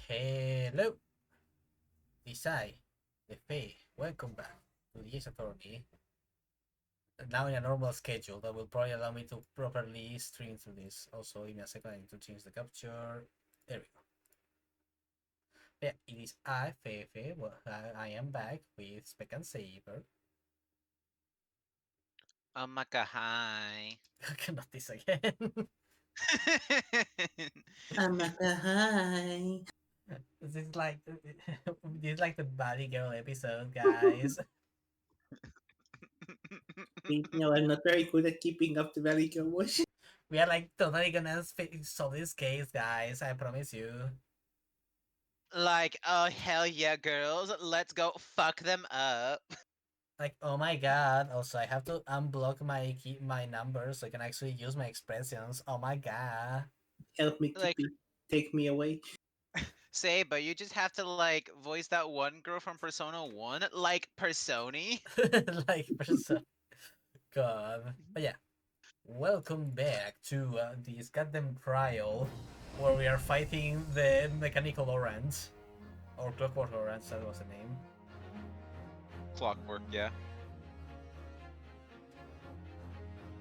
Hello, Isai, the Fae. Welcome back to the Ace Attorney. Now in a normal schedule that will probably allow me to properly stream through this. Also, give me a second, I need to change the capture. There we go. Yeah, it is I, Fefe. Well, I am back with Spec and Saber. Maka, I cannot this again. Hi. this is like this is like the Body Girl episode, guys. I'm not very good at keeping up the Valley Girl voice. We are like totally gonna solve this case, guys. I promise you. like, oh hell yeah, girls, let's go fuck them up. Like, oh my god, also I have to unblock my numbers so I can actually use my expressions. Oh my god. Help me keep Like, it. Take me away. say, but you just have to like voice that one girl from Persona 1, like Personi. Like person. God. But yeah. Welcome back to this goddamn trial where we are fighting the mechanical orange. Or clockwork orange, that was the name. Clockwork, yeah.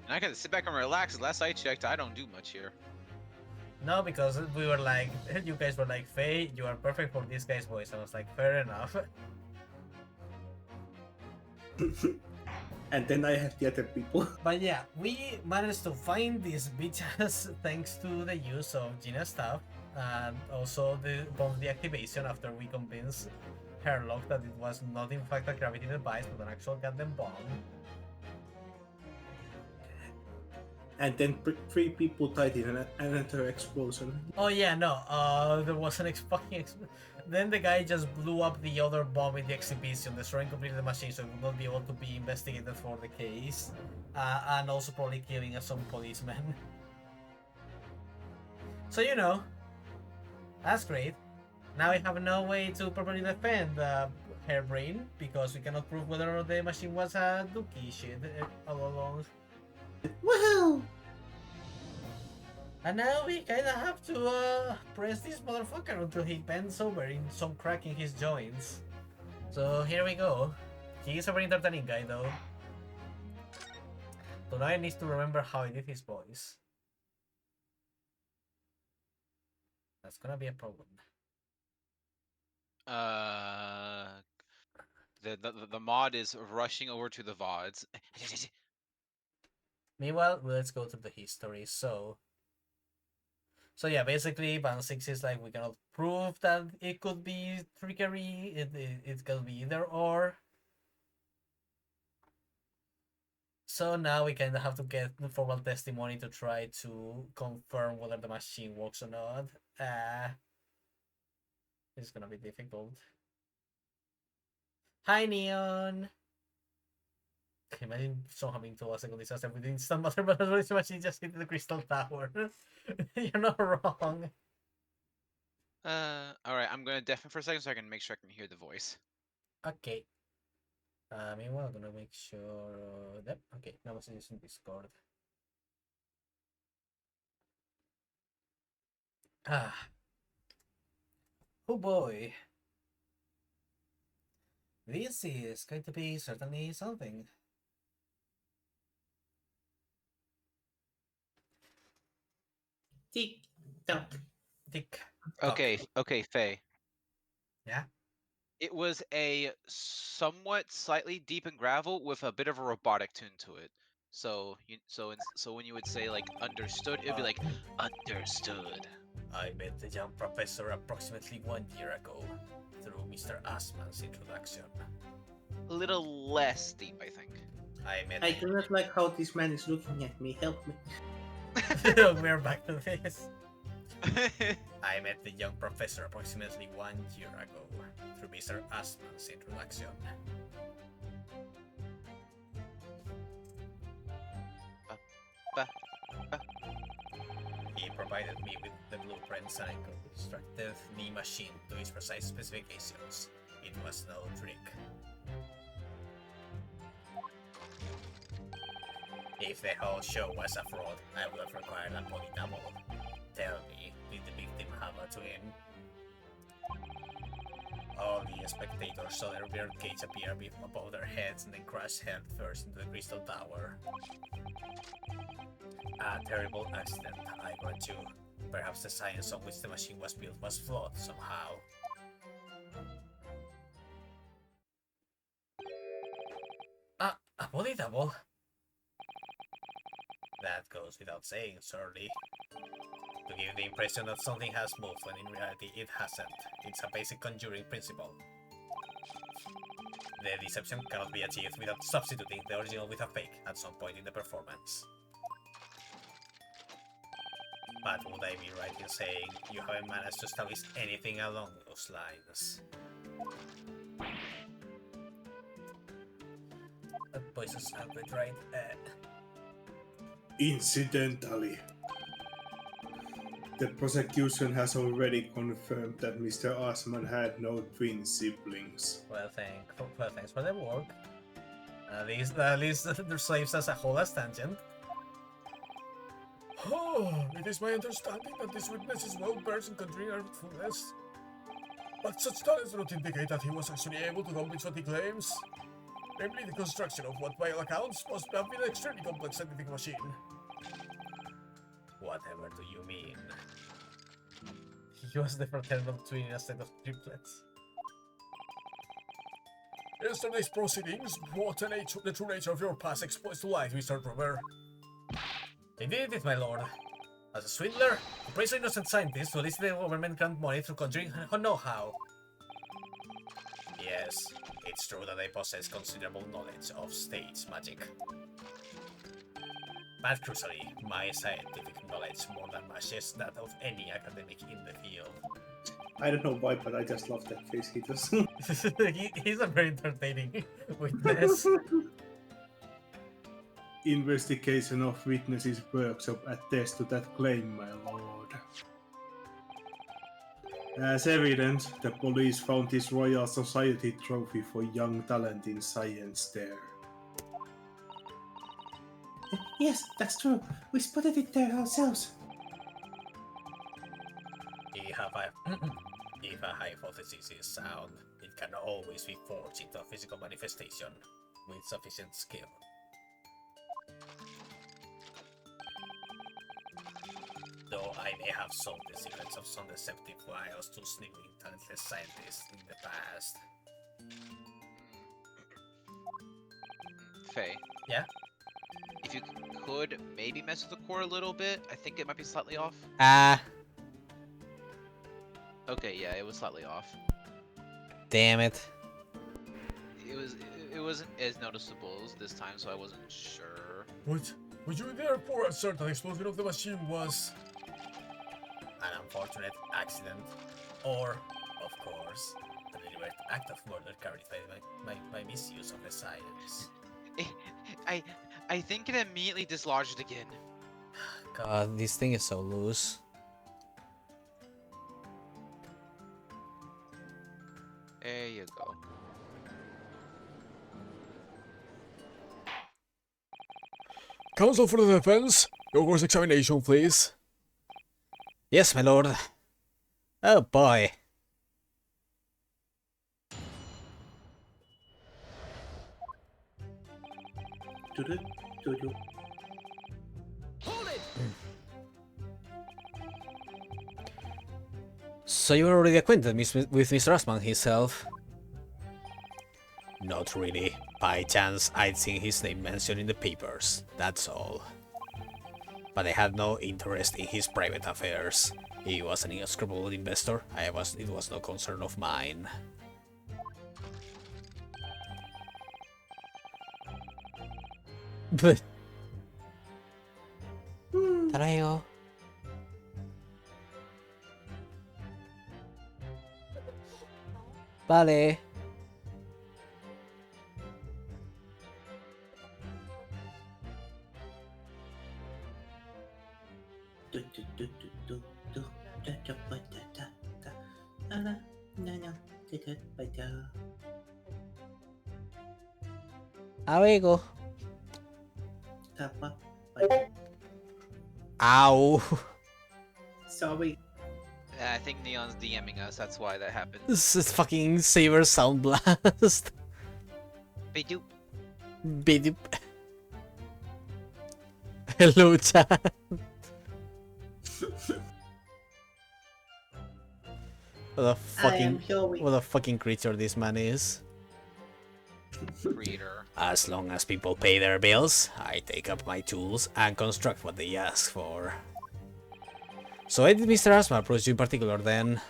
And I can sit back and relax. Last I checked, I don't do much here. No, because we were like, you guys were like, Faye, you are perfect for this guy's voice. I was like, fair enough. And then I have the other people. But yeah, we managed to find these bitches thanks to the use of Gina stuff and also the bomb deactivation after we convinced Herlock that it was not in fact a gravity device but an actual goddamn bomb. And then three people died in another explosion. Oh yeah, no, there was an then the guy just blew up the other bomb in the exhibition, destroying completely the machine so it would not be able to be investigated for the case. And also probably killing some policemen. So you know, that's great. Now we have no way to properly defend Hairbrain because we cannot prove whether or not the machine was a dookie shit all along. Wow! And now we kinda have to press this motherfucker until he bends over in some crack in his joints. So here we go. He is a very entertaining guy though. So now I need to remember how I did his voice. That's gonna be a problem. Uh, the mod is rushing over to the VODs. Meanwhile, let's go to the history. So yeah, basically, Band 6 is like, we cannot prove that it could be trickery, it could be either or. So now we kind of have to get formal testimony to try to confirm whether the machine works or not. It's gonna be difficult. Hi, Neon! Imagine somehow being told a second disaster with instant mother, but this machine just hit the crystal tower. You're not wrong. Alright, I'm gonna deafen for a second so I can make sure I can hear the voice. Okay. Meanwhile, I'm gonna make sure that okay, now I'm using Discord. Ah, oh boy, this is going to be certainly something. Tick tock. Tick. Okay, okay, Faye. Yeah. It was a somewhat slightly deep in gravel with a bit of a robotic tune to it. So when you would say like understood, it'd be like understood. I met the young professor approximately 1 year ago through Mr. Asman's introduction. A little less deep, I think. I met. I do not like how this man is looking at me. Help me. We're back to this. I met the young professor approximately 1 year ago through Mr. Asman's introduction. He provided me with the blueprints and I constructed the machine to its precise specifications. It was no trick. If the whole show was a fraud, I would have required a polydouble. Tell me, did the victim have a twin? All the spectators saw their birdcage appear above their heads and then crash head first into the crystal tower. A terrible accident, I got too. Perhaps the science on which the machine was built was flawed somehow. A body double? That goes without saying, surely. To give the impression that something has moved when in reality it hasn't. It's a basic conjuring principle. The deception cannot be achieved without substituting the original with a fake at some point in the performance. But would I be right in saying you haven't managed to establish anything along those lines? That voice is outwit, right? Incidentally, the prosecution has already confirmed that Mr. Osman had no twin siblings. Well, thanks for the work. At least there saves us a whole ass tangent. Oh, it is my understanding that this witness is well versed in conjuring artfulness. But such talents do not indicate that he was actually able to accomplish what he claims. Namely, the construction of what by all accounts must have been an extremely complex scientific machine. Whatever do you mean? He was the fraternal twin in a set of triplets. Yesterday's proceedings brought the true nature of your past exploits to light, Mr. Drummer. They did it, my lord. As a swindler, to praise an innocent scientist to elicit the government grant money through conjuring know-how. Yes, it's true that I possess considerable knowledge of stage magic. But crucially, my scientific knowledge more than matches that of any academic in the field. I don't know why, but I just love that face he does. He's a very entertaining witness. Investigation of witnesses workshop attests to that claim, my lord. As evidence, the police found his Royal Society trophy for young talent in science there. Yes, that's true. We spotted it there ourselves. If a hypothesis is sound, it can always be forged into a physical manifestation with sufficient skill. Though I may have sold the secrets of some deceptive wiles to sniveling talentless scientists in the past. Faye. Yeah? If you could maybe mess with the core a little bit, I think it might be slightly off. Okay, yeah, it was slightly off. Damn it. It wasn't as noticeable as this time, so I wasn't sure. Would you therefore assert that explosion of the machine was an unfortunate accident, or, of course, a deliberate act of murder carried by misuse of the science? I think it immediately dislodged again. God, this thing is so loose. There you go. Counsel for the defense, your cross-examination, please. Yes, my lord. Oh boy. Hold it! So you are already acquainted with Mr. Osman himself? Not really. By chance, I'd seen his name mentioned in the papers, that's all. But I had no interest in his private affairs. He was an unscrupulous investor. It was no concern of mine. But... Tarayo. Vale. Amigo. Ow. Sorry. I think Neon's DMing us. That's why that happened. This is fucking Saber Sound Blast. Bidoop. Bidoop. Hello, chat. What a fucking creature this man is. Creator. As long as people pay their bills, I take up my tools and construct what they ask for. So why did Mr. Asma approach you in particular then?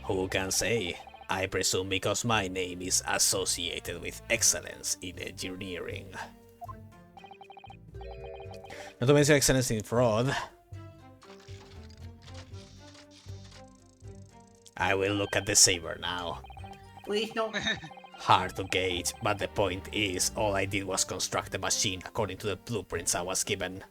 Who can say? I presume because my name is associated with excellence in engineering. Not to mention excellence in fraud. I will look at the saber now. Please no. Hard to gauge, but the point is, all I did was construct a machine according to the blueprints I was given.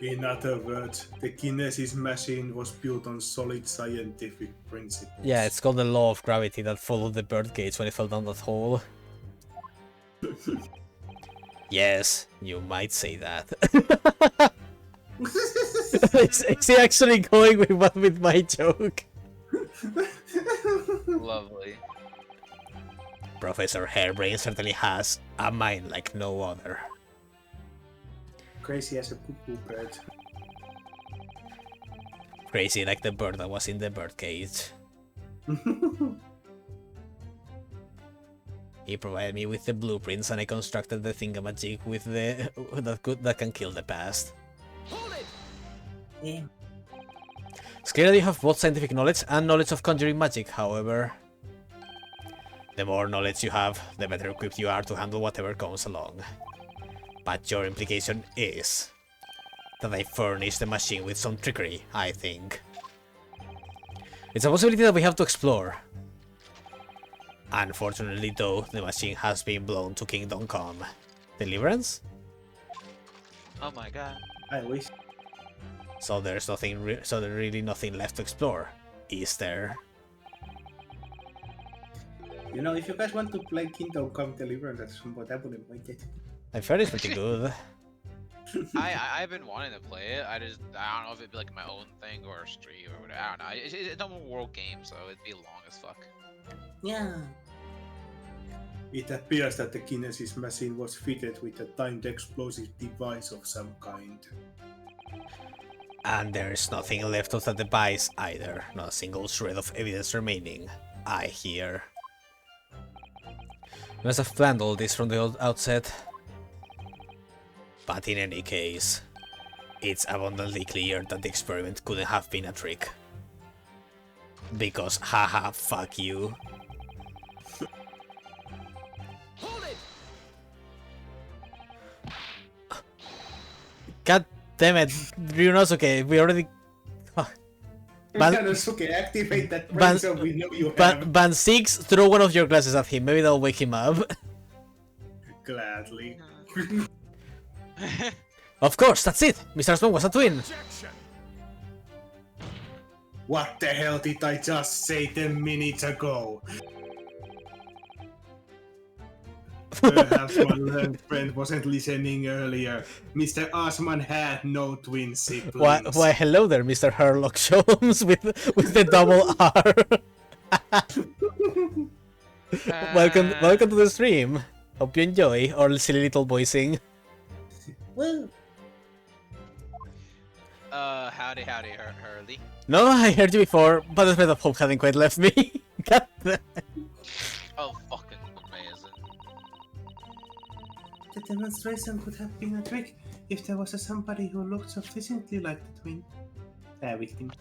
In other words, the Kinesis machine was built on solid scientific principles. Yeah, it's called the law of gravity that followed the bird cage when it fell down that hole. Yes, you might say that. Is he actually going with my joke? Lovely. Professor Hairbrain certainly has a mind like no other. Crazy as a poo-poo bird. Crazy like the bird that was in the bird cage. He provided me with the blueprints and I constructed the thingamajig with the that can kill the past. Hold it! Yeah. It's clear that you have both scientific knowledge and knowledge of conjuring magic, however. The more knowledge you have, the better equipped you are to handle whatever comes along. But your implication is that I furnish the machine with some trickery, I think. It's a possibility that we have to explore. Unfortunately though, the machine has been blown to Kingdom Come. Deliverance? Oh my god. I wish. So there's really nothing left to explore, is there? You know, if you guys want to play Kingdom Come Deliverance at some point, I wouldn't mind it. I've heard it's pretty good. I've been wanting to play it. I don't know if it'd be like my own thing or a stream or whatever. I don't know. It's an open world game, so it'd be long as fuck. Yeah. It appears that the Kinesis machine was fitted with a timed explosive device of some kind. And there's nothing left of that device either, not a single shred of evidence remaining, I hear. We must have planned all this from the outset. But in any case, it's abundantly clear that the experiment couldn't have been a trick. Because haha, fuck you. Hold it! God damn it, Ryunosuke, we already... Ryunosuke, activate that brain so we know you have. Band 6, throw one of your glasses at him, maybe that'll wake him up. Gladly. Of course, that's it! Mr. Smoke was a twin! What the hell did I just say 10 minutes ago? Perhaps my learned friend wasn't listening earlier. Mr. Osman had no twin siblings. Why hello there, Mr. Herlock Sholmes with the double R. Welcome to the stream. Hope you enjoy our silly little boy sing. Woo! Howdy, Hurley. No, I heard you before, but the thread of hope hadn't quite left me. God damn. Oh, fucking amazing. The demonstration could have been a trick if there was somebody who looked sufficiently like the twin. Victim.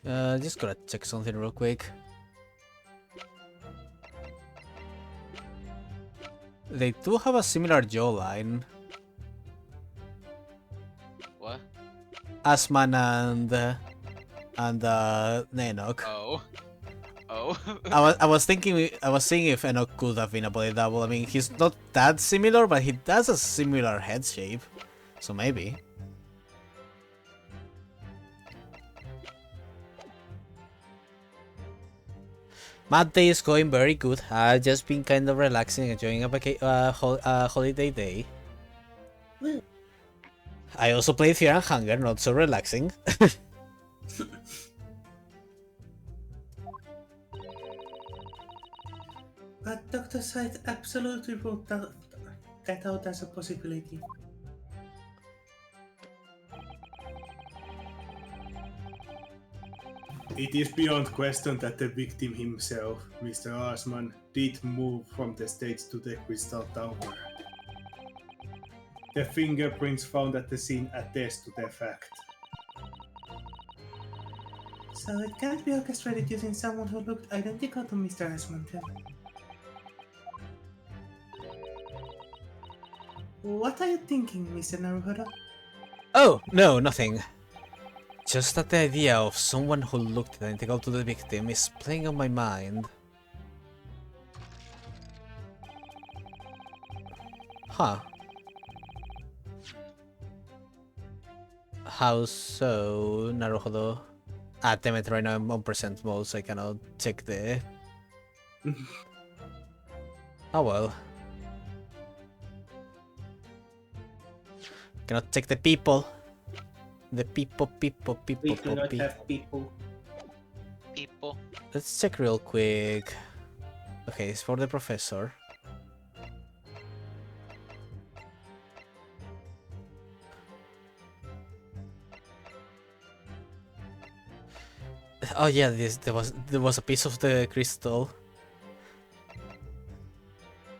Just gotta check something real quick. They do have a similar jawline. What? Asman and Nenok. Oh. Oh. I was seeing if Enoch could have been a body double. I mean, he's not that similar, but he does a similar head shape, so maybe. My day is going very good. I've just been kind of relaxing, enjoying a holiday day. I also played Fear and Hunger, not so relaxing. But Dr. Sight absolutely ruled that out as a possibility. It is beyond question that the victim himself, Mr. Asman, did move from the stage to the Crystal Tower. The fingerprints found at the scene attest to the fact. So it can't be orchestrated using someone who looked identical to Mr. Asman. What are you thinking, Mr. Naruhodo? Oh, no, nothing. Just that the idea of someone who looked identical to the victim is playing on my mind. Huh. How so, Naruhodo? Damn it, right now I'm on percent mode, so I cannot check the... Oh well. Cannot check the people. The people. We do not have people. People. Let's check real quick. Okay, it's for the professor. Oh yeah, there was a piece of the crystal,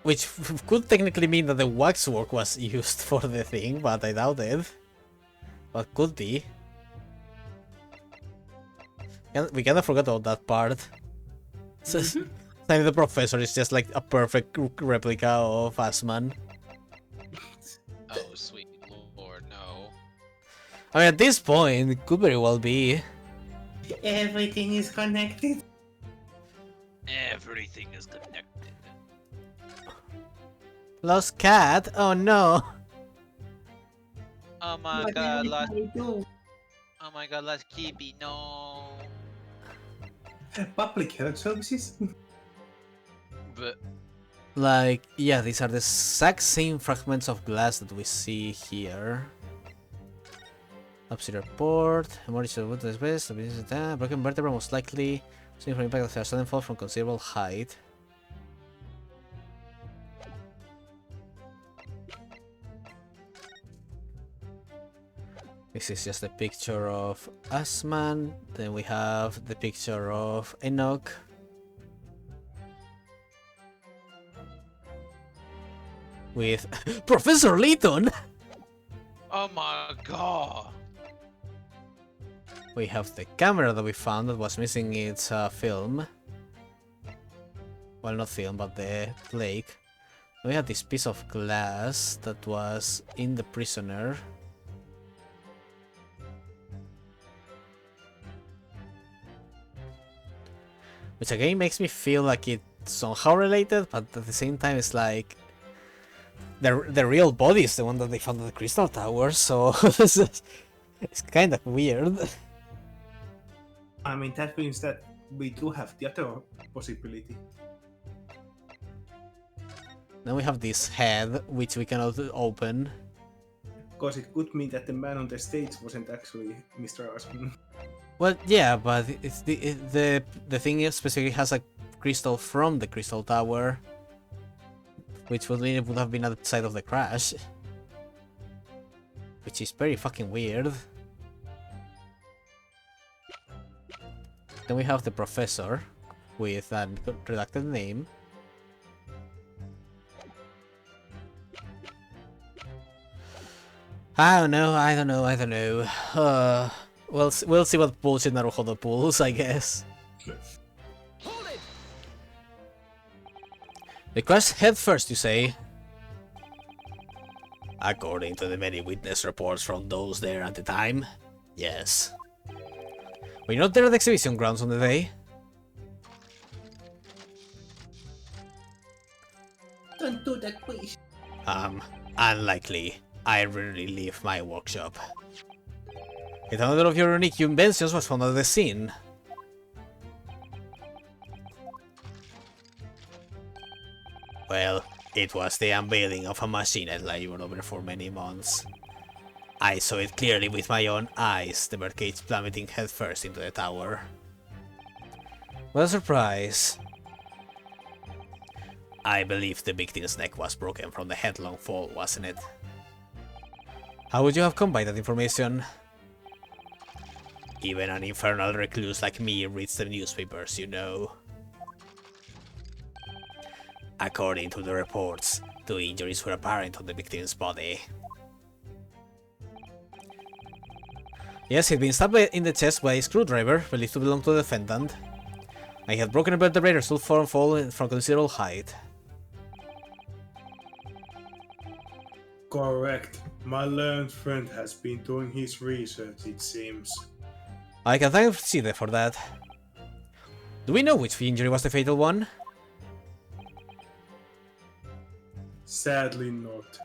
which could technically mean that the waxwork was used for the thing, but I doubt it. But could be. We kinda forgot about that part. The professor is just like a perfect replica of Asman. Oh, sweet lord, no. I mean, at this point, it could very well be. Everything is connected. Everything is connected. Lost cat? Oh no! Oh my What god, will last. we do? Oh my god, last Kibi, no. Public health services? But Like, yeah, these are the exact same fragments of glass that we see here. Upside report, emergency wood is best, broken vertebra most likely, seen from impact of a sudden fall from considerable height. This is just a picture of Asman, then we have the picture of Enoch. With Professor Layton! oh my god. We have the camera that we found that was missing its film. Well, not film, but the flake. We had this piece of glass that was in the prisoner. Which again makes me feel like it's somehow related, but at the same time it's like... The real body is the one that they found at the Crystal Tower, so... it's kind of weird. I mean, that means that we do have the other possibility. Then we have this head, which we cannot open. Because it could mean that the man on the stage wasn't actually Mr. Asman. Well, yeah, but it's the thing specifically has a crystal from the Crystal Tower, which would mean it would have been at the site of the crash, which is very fucking weird. Then we have the professor with a redacted name. I don't know. We'll see what bullshit Naruhodo pulls, I guess. The crash head first, you say? According to the many witness reports from those there at the time, yes. Were you not there at the exhibition grounds on the day? Don't do that, please. Unlikely. I rarely leave my workshop. Another of your unique inventions was found at the scene. Well, it was the unveiling of a machine I labored over for many months. I saw it clearly with my own eyes, the birdcage plummeting headfirst into the tower. What a surprise. I believe the victim's neck was broken from the headlong fall, wasn't it? How would you have come by that information? Even an infernal recluse like me reads the newspapers, you know. According to the reports, 2 injuries were apparent on the victim's body. Yes, he'd been stabbed in the chest by a screwdriver, believed to belong to the defendant. I had broken a vertebrae stood for fall from considerable height. Correct. My learned friend has been doing his research, it seems. I can thank Side for that. Do we know which injury was the fatal one? Sadly not.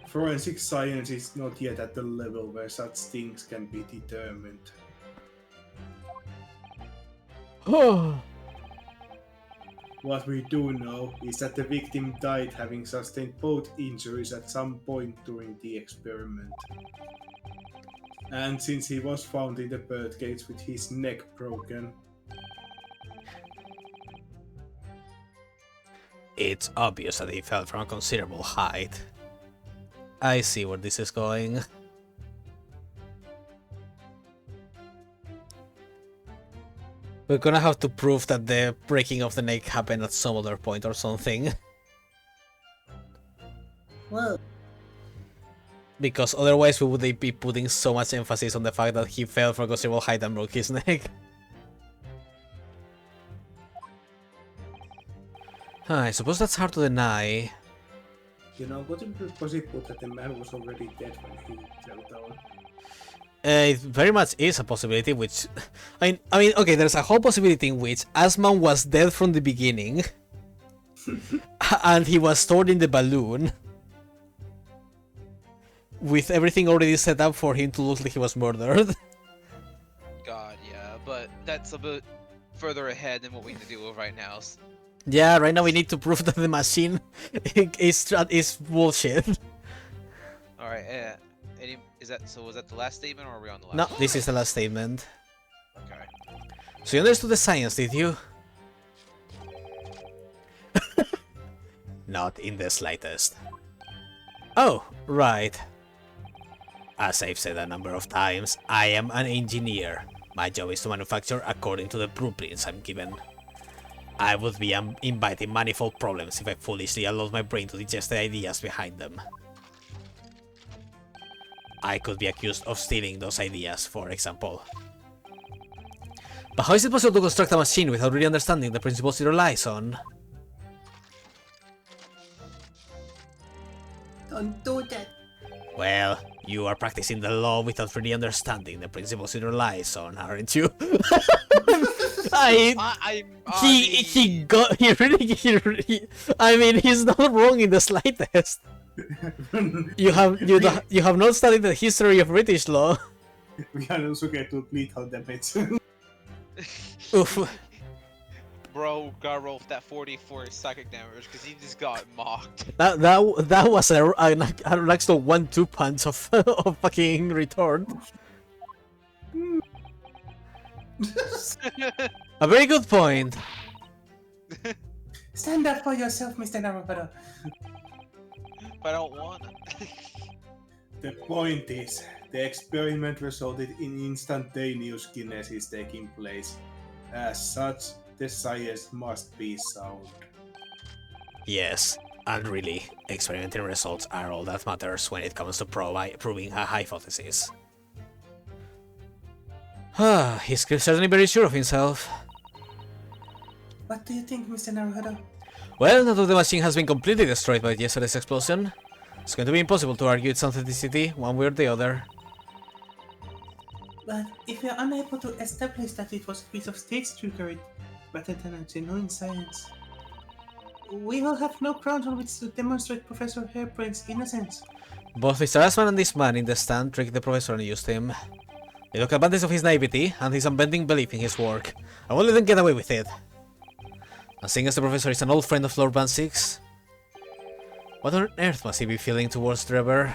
Forensic science is not yet at the level where such things can be determined. What we do know is that the victim died having sustained both injuries at some point during the experiment. And since he was found in the birdcage with his neck broken, it's obvious that he fell from a considerable height. I see where this is going. We're gonna have to prove that the breaking of the neck happened at some other point or something. well, Because otherwise we would be putting so much emphasis on the fact that he fell from a considerable height and broke his neck. I suppose that's hard to deny. you know, what if it was possible that the man was already dead when he fell down? It very much is a possibility, which... I mean, okay, there's a whole possibility in which Asman was dead from the beginning. And he was stored in the balloon. With everything already set up for him to look like he was murdered. God, yeah, but that's a bit further ahead than what we need to deal with right now. Yeah, right now we need to prove that the machine is bullshit. Alright, was that the last statement, or are we on the last No, one? this is the last statement. Okay. So you understood the science, did you? Not in the slightest. Oh, right. As I've said a number of times, I am an engineer. My job is to manufacture according to the blueprints I'm given. I would be inviting manifold problems if I foolishly allowed my brain to digest the ideas behind them. I could be accused of stealing those ideas, for example. But how is it possible to construct a machine without really understanding the principles it relies on? Don't do that. Well, you are practicing the law without really understanding the principles it relies on, aren't you? I mean, he's not wrong in the slightest. You have not studied the history of British law. We can also get to lethal damage. Oof. Bro got rolled that 44 psychic damage because he just got mocked. That was an actual 1-2 punch of of fucking retort. A very good point. Stand up for yourself, Mr. Naruto. But I don't wanna. The point is, the experiment resulted in instantaneous kinesis taking place. As such, the science must be sound. Yes, and really, experimental results are all that matters when it comes to proving a hypothesis. He's certainly very sure of himself. What do you think, Mr. Naruto? Well, now that the machine has been completely destroyed by yesterday's explosion, it's going to be impossible to argue its authenticity one way or the other. But if we are unable to establish that it was a piece of stage trickery rather than a genuine science, we will have no ground on which to demonstrate Professor Hairbrain's innocence. Both Mr. Asman and this man in the stand tricked the professor and used him. They took advantage of his naivety and his unbending belief in his work. I won't let them get away with it. And seeing as the professor is an old friend of Lord Van Six, What on earth must he be feeling towards Trevor?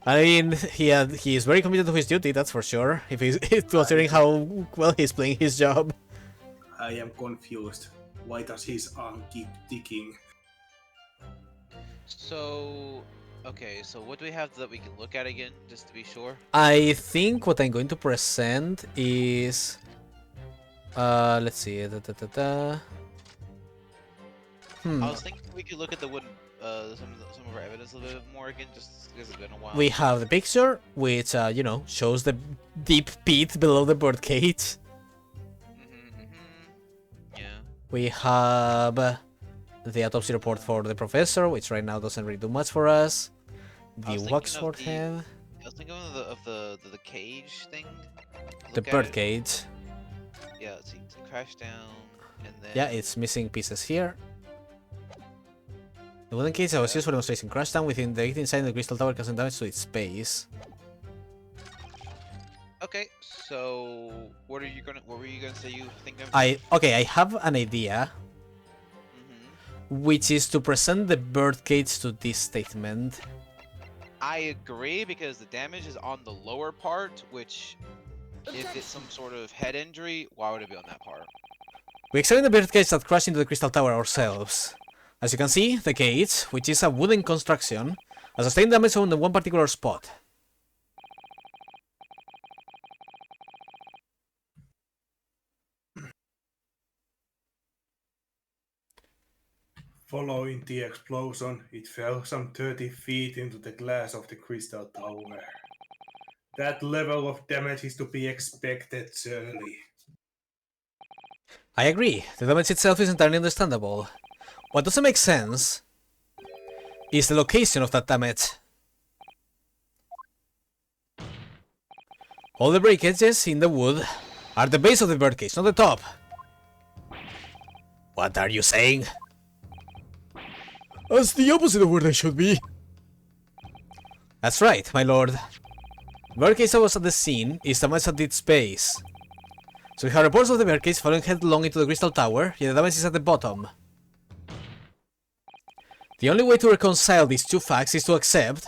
I mean, he is very committed to his duty, that's for sure. If he's considering how well he's playing his job. I am confused. Why does his arm keep ticking? So, okay, so what do we have that we can look at again, just to be sure? I think what I'm going to present is... let's see. I was thinking we could look at the wooden, some of our evidence a little bit more again, just because it's been a while. We have the picture, which, you know, shows the deep pit below the bird cage. Yeah. We have the autopsy report for the professor, which right now doesn't really do much for us. I The was waxwork thinking head. I was thinking of the cage thing. The Look at bird it. cage. Yeah, let's see. It's crash down, and then. Yeah, it's missing pieces here. The wooden cage that was used for demonstration crashed down within the 18 inside the crystal tower, causing damage to its space. Okay, so what were you gonna say you think of? I have an idea, which is to present the bird cage to this statement. I agree because the damage is on the lower part, which if it's some sort of head injury, why would it be on that part? We examined the bird cage that crashed into the crystal tower ourselves. As you can see, the cage, which is a wooden construction, has sustained damage on the one particular spot. Following the explosion, it fell some 30 feet into the glass of the crystal tower. That level of damage is to be expected, surely. I agree, the damage itself is entirely understandable. What doesn't make sense is the location of that damage. All the breakages in the wood are the base of the birdcage, not the top. What are you saying? That's the opposite of where they should be. That's right, my lord. Birdcage that was at the scene is damaged at its base. So we have reports of the birdcage falling headlong into the crystal tower, yet the damage is at the bottom. The only way to reconcile these two facts is to accept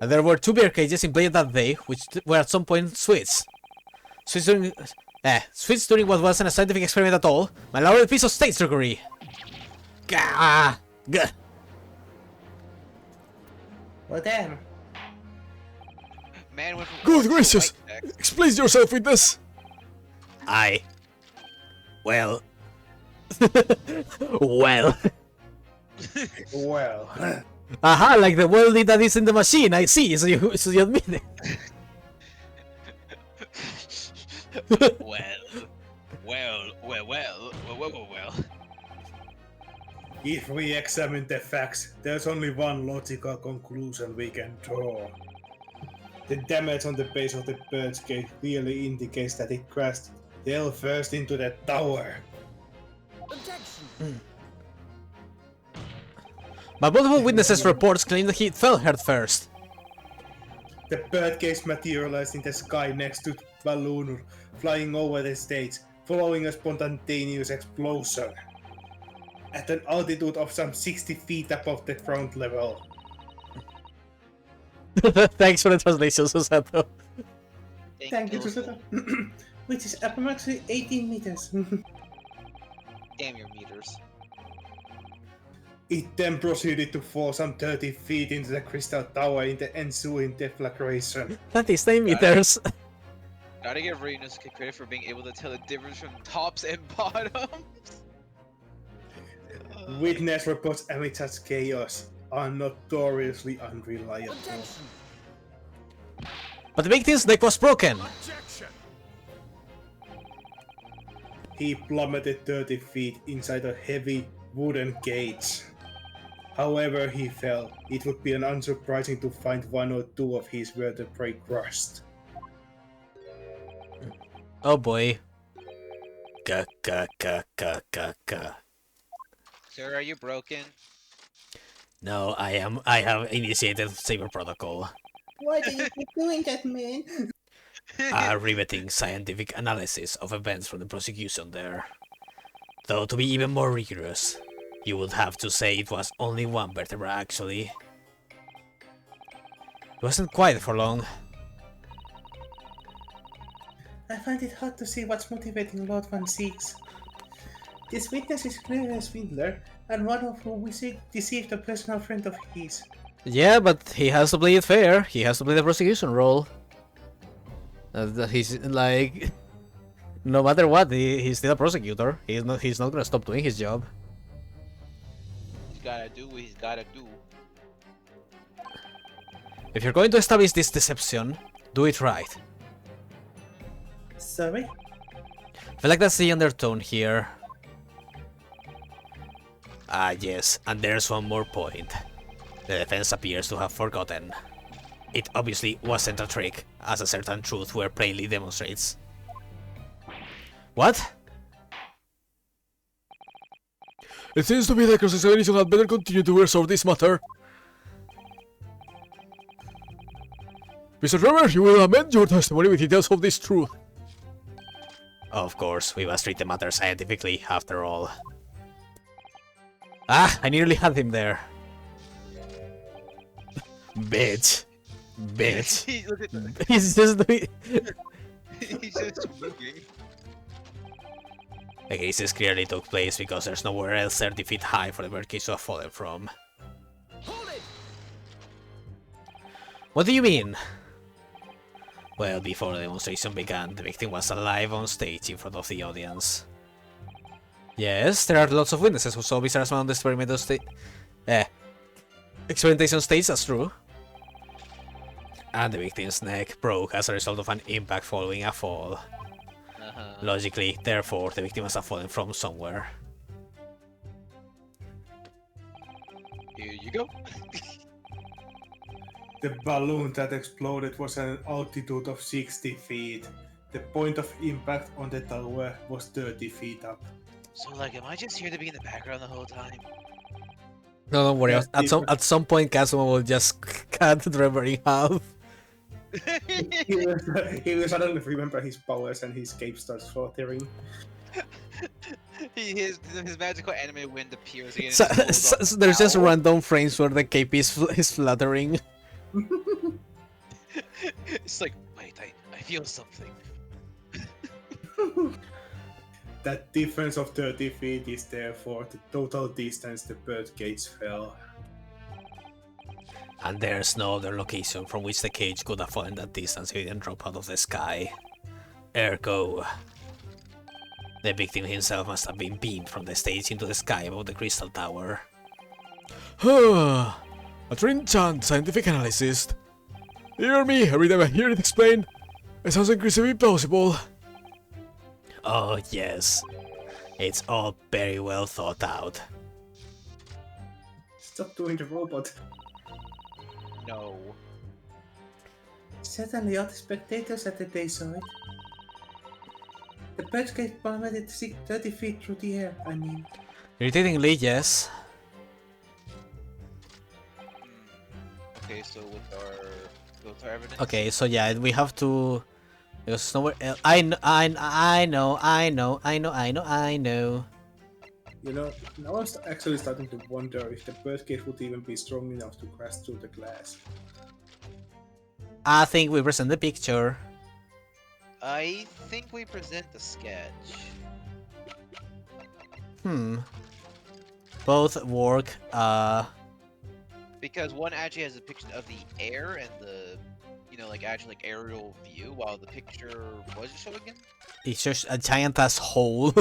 that there were two bear cages in play that day, which were at some point switched. Switched during what wasn't a scientific experiment at all. My elaborate piece of state trickery. Gah! Gah! Well, damn. Man went from Good orange to gracious! white next. Explain yourself with this! Well... well... Well, Aha, like the welding that is in the machine, I see, so you admit it. Well. if we examine the facts, there's only one logical conclusion we can draw. The damage on the base of the bird's cage clearly indicates that it crashed tail first into the tower. But multiple witnesses' reports claim that he fell head first. The birdcage materialized in the sky next to the balloon flying over the stage, following a spontaneous explosion. At an altitude of some 60 feet above the ground level. Thanks for the translation, Susato. Thank you, Susato. Which is approximately 18 meters. Damn your meters. It then proceeded to fall some 30 feet into the crystal tower in the ensuing deflagration. That is 9 meters. Gotta give Renus credit for being able to tell the difference from tops and bottoms. Witness reports amid such chaos are notoriously unreliable. But the big thing's neck was broken. He plummeted 30 feet inside a heavy wooden cage. However he fell, it would be unsurprising to find one or two of his vertebrae crushed. Oh boy. Sir, are you broken? No, I have initiated Saber Protocol. Why do you keep doing that, man? A riveting scientific analysis of events from the prosecution there. Though to be even more rigorous, You would have to say it was only one vertebra, actually. It wasn't quiet for long. I find it hard to see what's motivating Lord Van Six. This witness is clearly a swindler, and one of whom we see deceived a personal friend of his. Yeah, but he has to play it fair. He has to play the prosecution role. He's like, no matter what, he's still a prosecutor. He's not gonna stop doing his job. He's gotta do what he's gotta do. If you're going to establish this deception, do it right. Sorry? I feel like that's the undertone here. Ah, yes, and there's one more point. The defense appears to have forgotten. It obviously wasn't a trick, as a certain truth were plainly demonstrates. What? It seems to me that cross-examination had better continue to resolve this matter. Mr. Trevor, you will amend your testimony with details of this truth. Of course, we must treat the matter scientifically, after all. Ah, I nearly had him there. Bitch. Bitch. Look at that. He's just doing... He's just moving. The cases clearly took place because there's nowhere else 30 feet high for the birdcage to have fallen from. What do you mean? Well, before the demonstration began, the victim was alive on stage in front of the audience. Yes, there are lots of witnesses who saw Bizarre's on the experimentation stage, that's true. And the victim's neck broke as a result of an impact following a fall. Logically, therefore, the victim must have fallen from somewhere. Here you go. The balloon that exploded was at an altitude of 60 feet. The point of impact on the tower was 30 feet up. So, like, am I just here to be in the background the whole time? No, don't worry. Yeah, At some point, Kazuma will just cut Trevor in half. He will suddenly remember his powers and his cape starts fluttering. his magical anime wind appears again. So there's just random frames where the cape is fluttering. It's like, wait, I feel something. That difference of 30 feet is therefore the total distance the birdcage fell. And there's no other location from which the cage could have fallen that distance if it didn't drop out of the sky. Ergo, the victim himself must have been beamed from the stage into the sky above the crystal tower. A Trin-chan scientific analyst. Hear me, every time I hear it explained, it sounds increasingly plausible. Oh yes, it's all very well thought out. Stop doing the robot. No. Certainly all the spectators at the day saw it. The birdcage plummeted 30 feet through the air, I mean. Irritatingly, yes. Okay, so with our evidence. Okay, so yeah, we have to. There's nowhere else. I know. You know, now I'm actually starting to wonder if the birdcage would even be strong enough to crash through the glass. I think we present the picture. I think we present the sketch. Both work. Because one actually has a picture of the air and the, like actually like aerial view, while the picture, what does it show again? It's just a giant ass hole.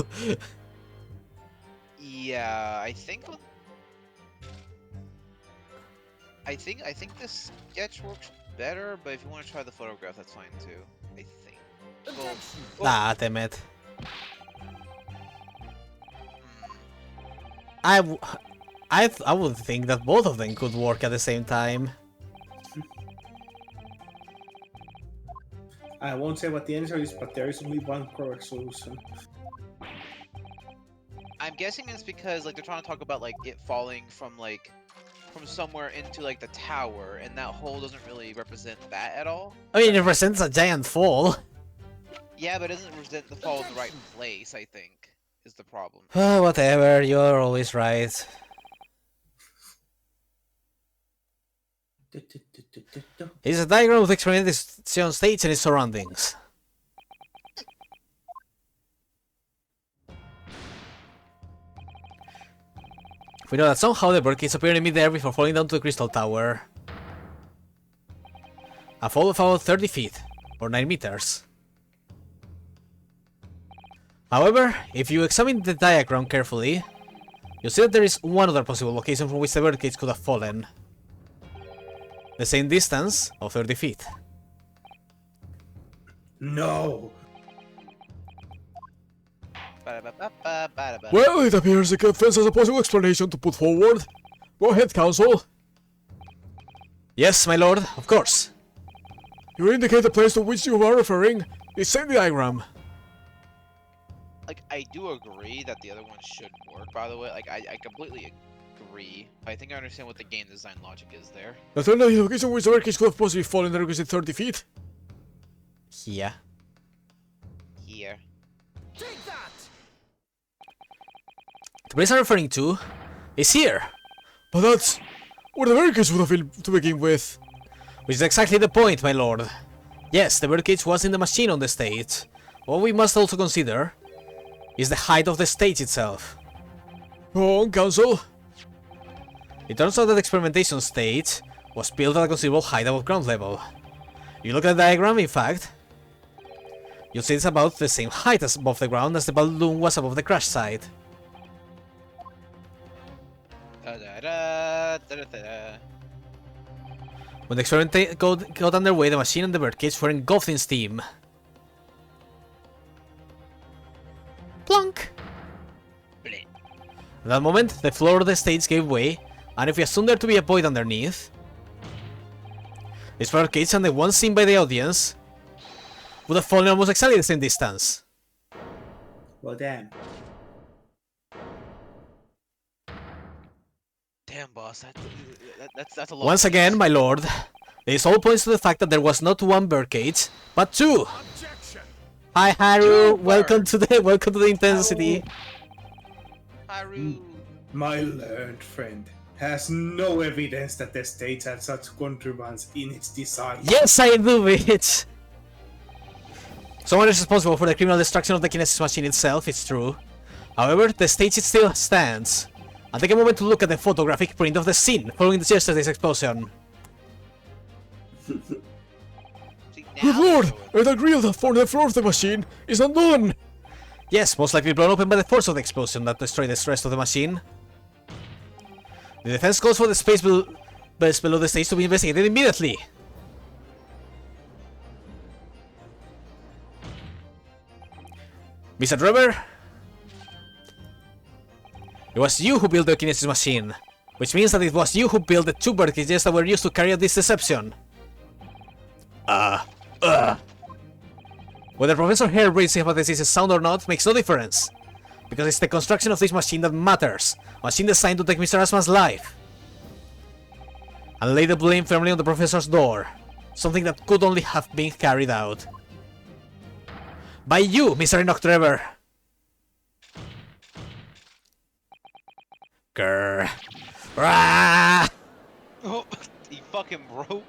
Yeah, I think this sketch works better, but if you want to try the photograph, that's fine too. I think. Ah, damn it. I would think that both of them could work at the same time. I won't say what the answer is, but there is only one correct solution. I'm guessing it's because like they're trying to talk about like it falling from somewhere into like the tower, and that hole doesn't really represent that at all. I mean, it represents a giant fall. Yeah, but it doesn't represent the fall in the right place, I think. is the problem. Whatever, you're always right. It's a diagram of the experimentation stage and its surroundings. We know that somehow the birdcage appeared in midair before falling down to the crystal tower. A fall of about 30 feet, or 9 meters. However, if you examine the diagram carefully, you'll see that there is one other possible location from which the birdcage could have fallen. The same distance of 30 feet. No! Ba-da-ba-ba-ba-ba-da-ba. Well, it appears the fence has a possible explanation to put forward. Go ahead, Counsel. Yes, my lord, of course. You indicate the place to which you are referring. It's in the diagram. Like, I do agree that the other one should work, by the way. Like, I completely agree. I think I understand what the game design logic is there. The alternative location which the birdcage could have possibly fallen the requisite 30 feet. Yeah. Here. The place I'm referring to is here. But that's where the birdcage would have been to begin with. Which is exactly the point, my lord. Yes, the birdcage was in the machine on the stage. What we must also consider is the height of the stage itself. Go on, Counsel. It turns out that the experimentation stage was built at a considerable height above ground level. You look at the diagram, in fact, you'll see it's about the same height as above the ground as the balloon was above the crash site. Da-da-da-da-da-da. When the experiment got underway, the machine and the birdcage were engulfed in steam. Plunk! Bleh. At that moment, the floor of the stage gave way, and if we assume there to be a void underneath, this birdcage and the one seen by the audience would have fallen almost exactly the same distance. Well, damn. Damn, boss. That's a lot. Once again, my lord, this all points to the fact that there was not one birdcage, but two. Hi, Haru. Welcome to the intensity. Haru. My learned friend has no evidence that the stage had such contrivance in its design. Yes, I do, bitch. Someone is responsible for the criminal destruction of the kinesis machine itself. It's true. However, the stage still stands. And take a moment to look at the photographic print of the scene following yesterday's explosion. See, Good now lord! we're And the grill that formed the floor of the machine is undone! Yes, most likely blown open by the force of the explosion that destroyed the rest of the machine. The defense calls for the space below the stage to be investigated immediately. Mr. Trevor? It was you who built the kinesis machine, which means that it was you who built the two birdcages that were used to carry out this deception. Whether Professor Harebrain's hypothesis is sound or not makes no difference, because it's the construction of this machine that matters, a machine designed to take Mr. Asman's life. And lay the blame firmly on the Professor's door, something that could only have been carried out by you, Mr. Enoch Trevor. Grr. Rah! Oh, he fucking broke.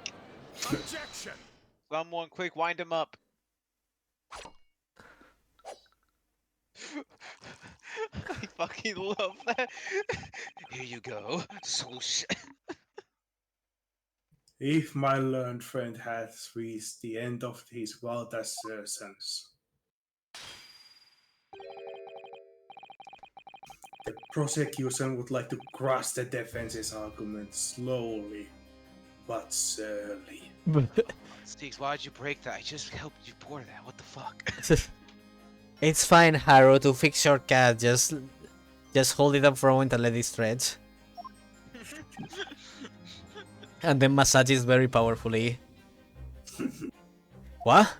Objection! Someone quick, wind him up. I fucking love that. Here you go. Swoosh. If my learned friend has reached the end of his wild assertions, the prosecution would like to crush the defense's argument slowly but surely. Sticks, why'd you break that? I just helped you pour that. What the fuck? It's fine, Haru, to fix your cat. Just hold it up for a moment and let it stretch. And then massage it very powerfully. What?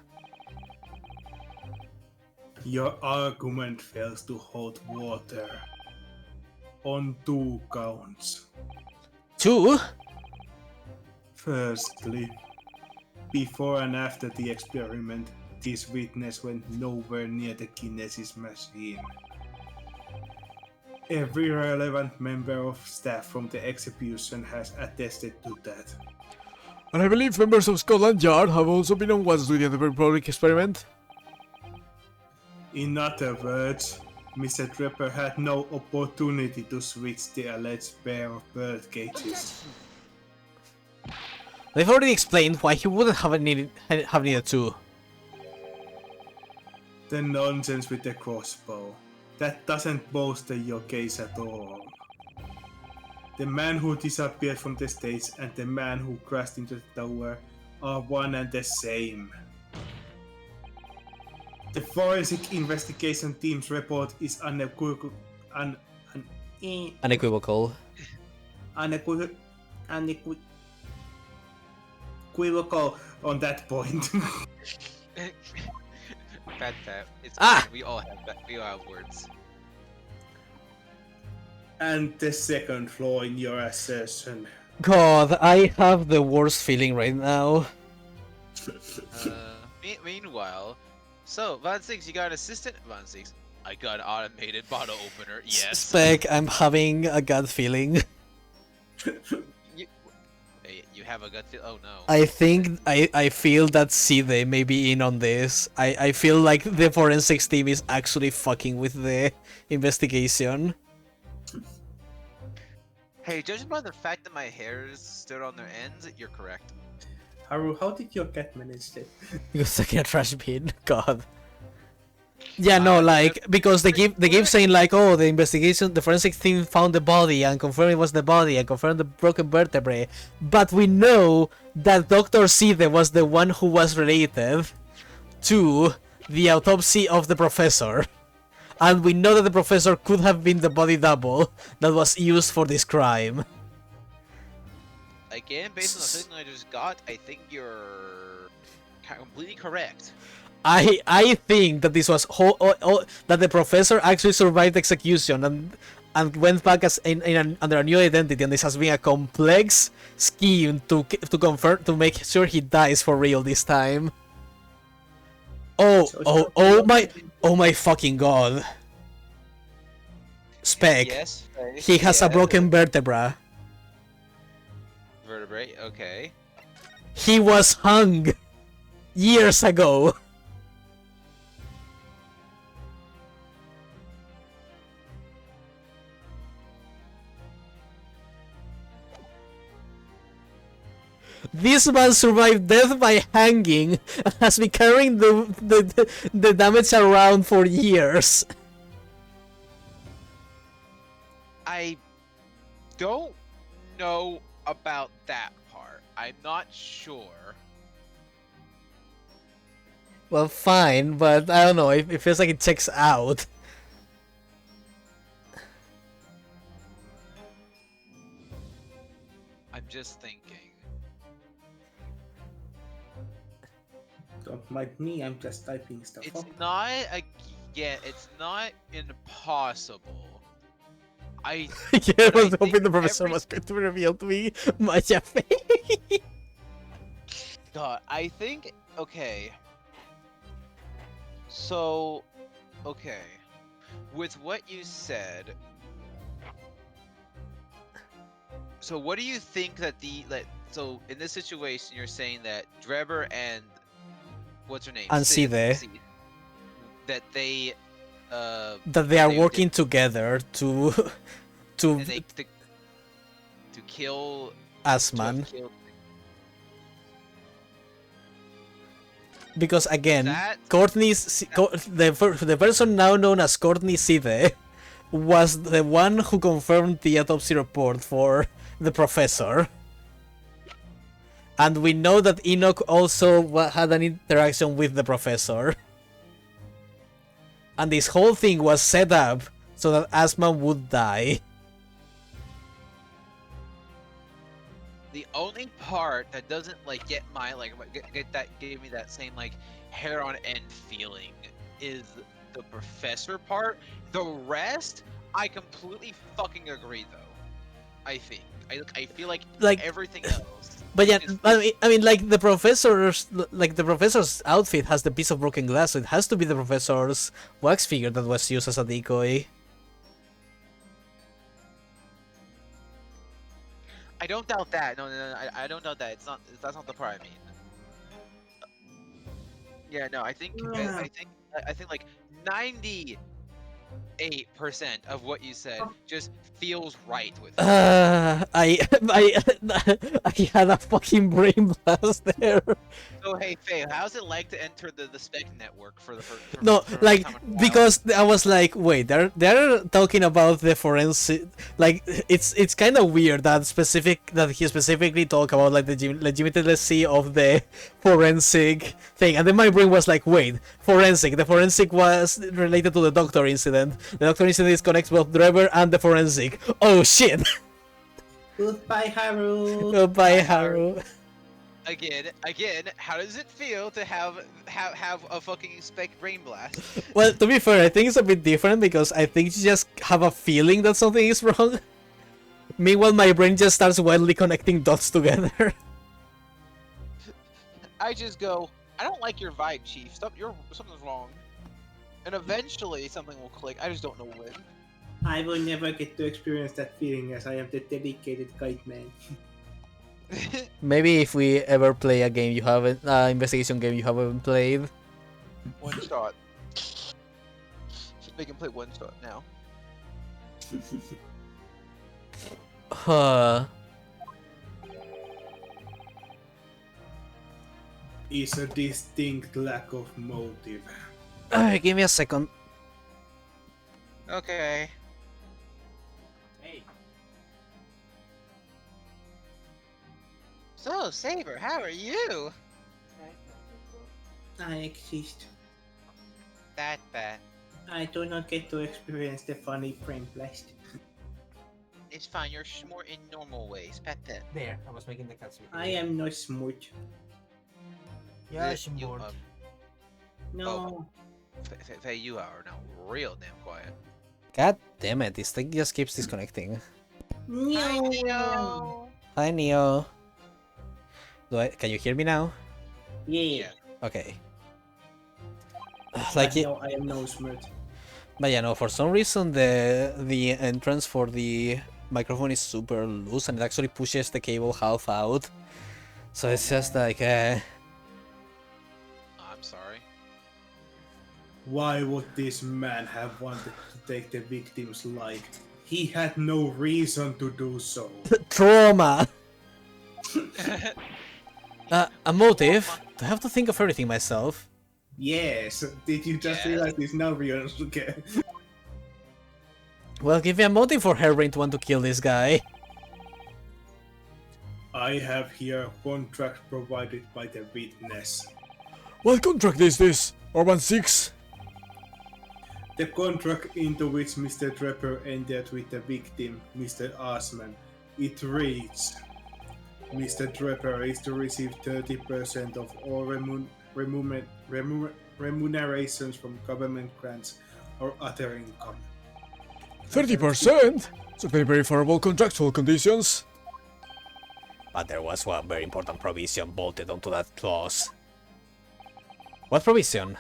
Your argument fails to hold water on 2 counts. 2? Firstly, before and after the experiment, this witness went nowhere near the kinesis machine. Every relevant member of staff from the execution has attested to that. And I believe members of Scotland Yard have also been on watch during the periodic experiment. In other words, Mr. Trepper had no opportunity to switch the alleged pair of bird cages. They've already explained why he wouldn't have needed to. The nonsense with the crossbow. That doesn't bolster your case at all. The man who disappeared from the stage and the man who crashed into the tower are one and the same. The forensic investigation team's report is unequivocal on that point. Bad tap. It's Ah! fine. We all have that. We all have words. And the second flaw in your assertion. God, I have the worst feeling right now. Meanwhile, so Von Six, you got an assistant. Von Six, I got an automated bottle opener. Yes. Spec, I'm having a gut feeling. You have a gut feel. Oh no. I think I feel that Side may be in on this. I feel like the forensics team is actually fucking with the investigation. Hey, judging by the fact that my hairs stood on their ends, you're correct. Haru, how did your cat manage that? Because stuck in a trash bin. God. Yeah, no, like because they keep saying like, oh, the investigation, the forensic team found the body and confirmed it was the body and confirmed the broken vertebrae, but we know that Dr. Side was the one who was related to the autopsy of the professor, and we know that the professor could have been the body double that was used for this crime. Again, based on the signal I just got, I think you're completely correct. I think that this was that the professor actually survived execution and went back as under a new identity, and this has been a complex scheme to confirm, to make sure he dies for real this time. Oh my fucking god. Spec. Yes. He has a broken vertebra. Vertebrae. Okay. He was hung years ago. This man survived death by hanging and has been carrying the damage around for years. I don't know about that part. I'm not sure. Well, fine, but I don't know. It feels like it checks out. I'm just thinking. Don't mind me, I'm just typing stuff It's up. not again. It's not impossible. I Yeah, I was think hoping the professor was going to reveal to me my face. God, I think okay. So, okay, with what you said. So, what do you think that so in this situation, you're saying that Drebber and what's her name? And Sid, Side. that they That they are working together to and they to kill Asman. to kill- Because again, That- the person now known as Courtney Side was the one who confirmed the autopsy report for the professor. And we know that Enoch also had an interaction with the professor. And this whole thing was set up so that Asman would die. The only part that doesn't get my give me that same hair on end feeling is the professor part. The rest, I completely fucking agree though. I think I feel like everything else. But yeah, is- I mean, the professor's outfit has the piece of broken glass, so it has to be the professor's wax figure that was used as a decoy. I don't doubt that. No, I don't doubt that. It's not. That's not the part I mean. Yeah, no. I think like 98% of what you said just feels right with me. I I had a fucking brain blast there. So hey, Faye, how's it like to enter the spec network for the first? No, for like time in a while? because I was like, wait, they're talking about the forensic. Like it's kind of weird that he specifically talk about like the legitimacy of the forensic thing, and then my brain was like, wait, forensic. The forensic was related to the doctor incident. The doctor incident connects both driver and the forensic. Oh shit! Goodbye, Haru. Goodbye, Haru. Again, how does it feel to have a fucking spec brain blast? Well, to be fair, I think it's a bit different because I think you just have a feeling that something is wrong. Meanwhile, my brain just starts wildly connecting dots together. I just go, I don't like your vibe, Chief. Something's wrong. And eventually something will click. I just don't know when. I will never get to experience that feeling as I am the dedicated kite man. Maybe if we ever play a game you haven't, investigation game you haven't played. One shot. They can play one shot now. Huh. Is a distinct lack of motive. Give me a second. Okay. Hey, So, Saber, how are you? I exist. That bad. I do not get to experience the funny brain blast. It's fine, you're more in normal ways. Pet that. there. I was making the cat speak. I am not smooth. Yeah, You, Shimbord. No. Faye, you are now real damn quiet. God damn it, this thing just keeps disconnecting. No. Hi, Neo. Can you hear me now? Yeah. Okay. But Like it, no, I am no smooth. but yeah, no. For some reason, the entrance for the microphone is super loose, and it actually pushes the cable half out. So it's just like, I'm sorry. Why would this man have wanted to take the victim's life? He had no reason to do so. trauma. A motive? Do I have to think of everything myself? Yes. Did you just Yes. realize this now, Ryosuke? Well, give me a motive for Hairbrain to want to kill this guy. I have here a contract provided by the witness. What contract is this? Orban 6? The contract into which Mr. Trapper entered with the victim, Mr. Asman, it reads: Mr. Trapper is to receive 30% of all remunerations from government grants or other income. 30%? So very favorable contractual conditions. But there was one very important provision bolted onto that clause. What provision?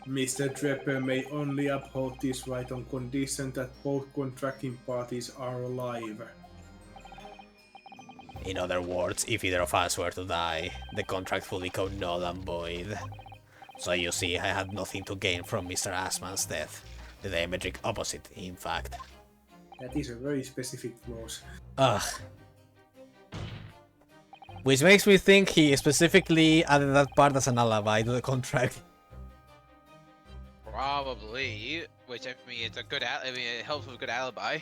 Mr. Trapper may only uphold this right on condition that both contracting parties are alive. In other words, if either of us were to die, the contract will become null and void. So you see, I had nothing to gain from Mr. Asman's death. The diametric opposite, in fact. That is a very specific clause. Ugh. Which makes me think he specifically added that part as an alibi to the contract. Probably. Which, I mean, it's a good. It helps with a good alibi.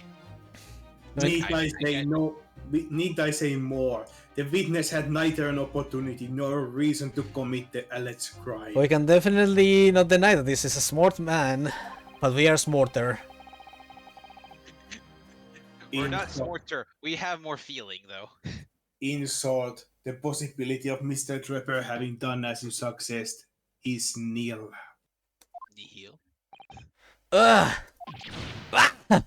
Need I I say get- no? Need I say more? The witness had neither an opportunity nor a reason to commit the alleged crime. We can definitely not deny that this is a smart man, but we are smarter. We're In not short- smarter. We have more feeling, though. In short, the possibility of Mr. Trapper having done as a success is nil. Nihil. Ugh! Bleh.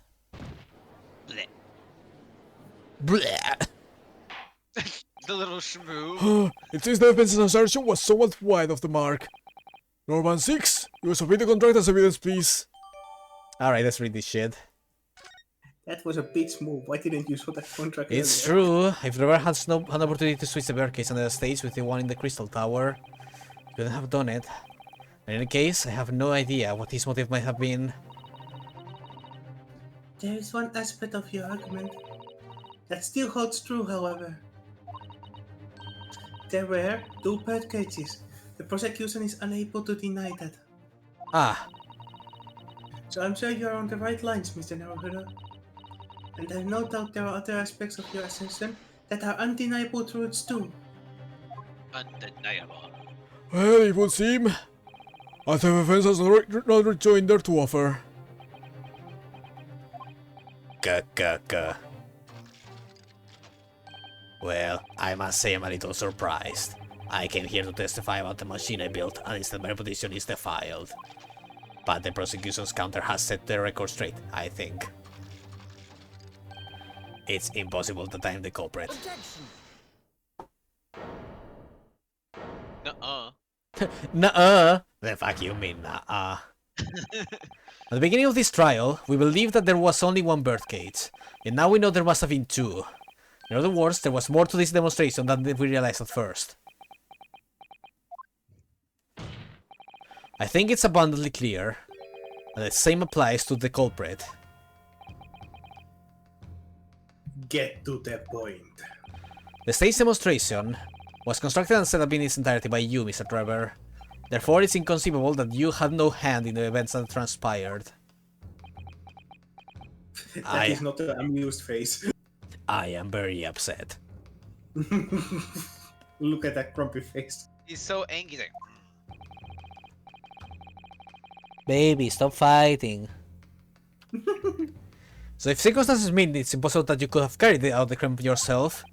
Bleh. The little shmoo. It seems the defense's assertion was somewhat wide of the mark. Norman 6, you submit the contract as evidence, please. Alright, let's read this shit. That was a bitch move. Why didn't you show that contract It's earlier? true. If Trevor had no had an opportunity to switch the bear case under the stage with the one in the crystal tower, he couldn't have done it. In any case, I have no idea what his motive might have been. There is one aspect of your argument that still holds true, however. There were 2 bird cages. The prosecution is unable to deny that. Ah, So I'm sure you're on the right lines, Mr. Naruhodo. And I have no doubt there are other aspects of your assertion that are undeniable truths too. Undeniable. Well, it would seem as the defense has not rejoined their to offer. Kuh. Well, I must say I'm a little surprised. I came here to testify about the machine I built, and instead my reputation is defiled. But the prosecution's counter has set the record straight, I think. It's impossible that I'm the culprit. Nuh-uh. Nuh-uh! The fuck you mean, nuh-uh? At the beginning of this trial, we believed that there was only one birdcage, and now we know there must have been 2. In other words, there was more to this demonstration than we realized at first. I think it's abundantly clear, and the same applies to the culprit. Get to the point. The stage demonstration was constructed and set up in its entirety by you, Mr. Trevor. Therefore, it's inconceivable that you had no hand in the events that transpired. That is not an amused face. I am very upset. Look at that grumpy face. He's so angry. Baby, stop fighting. So if circumstances mean it's impossible that you could have carried out the crime yourself,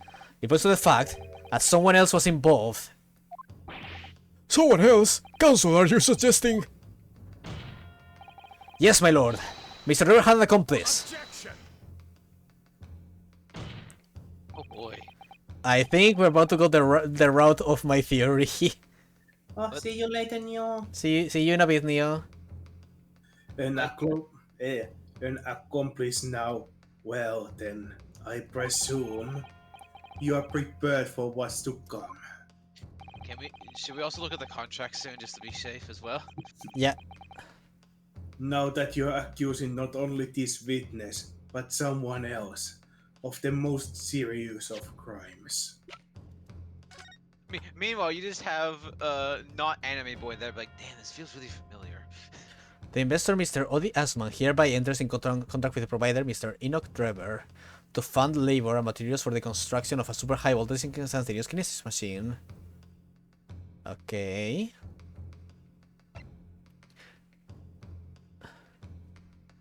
it points to the fact that someone else was involved. Someone else? Counsel, are you suggesting? Yes, my lord. Mr. Trevor had an accomplice. Oh boy. I think we're about to go the route of my theory. Oh, see you later, Neo. see you in a bit, Neo. An accomplice now. Well then, I presume you are prepared for what's to come. Should we also look at the contract soon just to be safe as well? Yeah. Now that you're accusing not only this witness, but someone else of the most serious of crimes. Meanwhile, you just have not anime boy there, like, damn, this feels really familiar. The investor, Mr. Odi Asman, hereby enters in contract with the provider, Mr. Enoch Trevor, to fund labor and materials for the construction of a super high voltage instantaneous kinesis machine. Okay.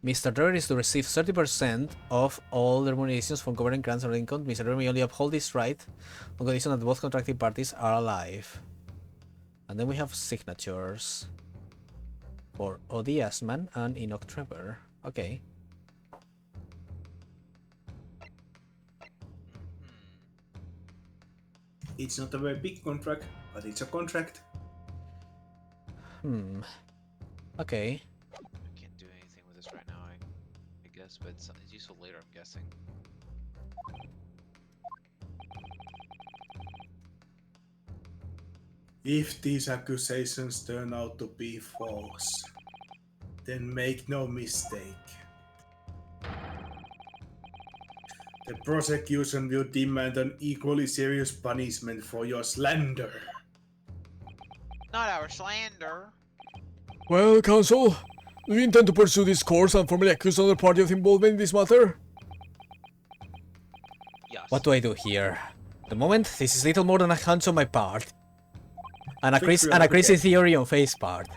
Mr. Trevor is to receive 30% of all the remunerations from government grants or income. Mr. Trevor may only uphold this right on condition that both contracting parties are alive. And then we have signatures for Odi Asman and Enoch Trevor. Okay. It's not a very big contract, but it's a contract. Okay. I can't do anything with this right now, I guess, but it's useful later, I'm guessing. If these accusations turn out to be false, then make no mistake. The prosecution will demand an equally serious punishment for your slander. Not our slander. Well, counsel, do you intend to pursue this course and formally accuse another party of involvement in this matter? Yes. What do I do here? At the moment, this is little more than a hunch on my part. And a crazy theory on Faye's part.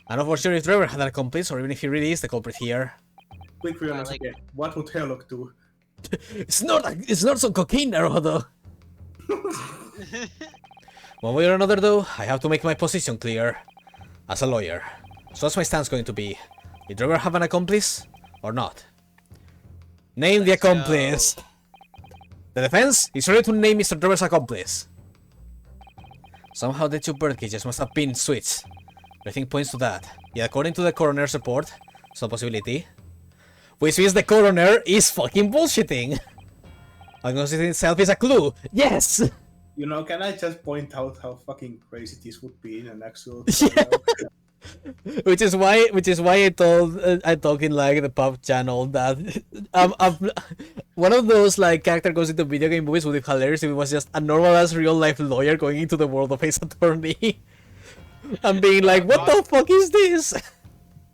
I'm not for sure if Trevor had an accomplice or even if he really is the culprit here. Quick realize again, what would Herlock do? It's not so cocaine, Naruto. One way or another, though, I have to make my position clear as a lawyer. So that's my stance going to be. Did Trevor have an accomplice or not? Name the accomplice. The defense is ready to name Mr. Trevor's accomplice. Somehow the 2 bird cages must have been switched. Everything points to that. Yet according to the coroner's report, it's a possibility. Which means the coroner is fucking bullshitting. Agnosticism itself is a clue. Yes! You know, can I just point out how fucking crazy this would be in an actual trial? Which is why I talk in like the pub channel that one of those like character goes into video game movies would be hilarious if it was just a normal ass real life lawyer going into the world of Ace Attorney and being like, what the fuck is this?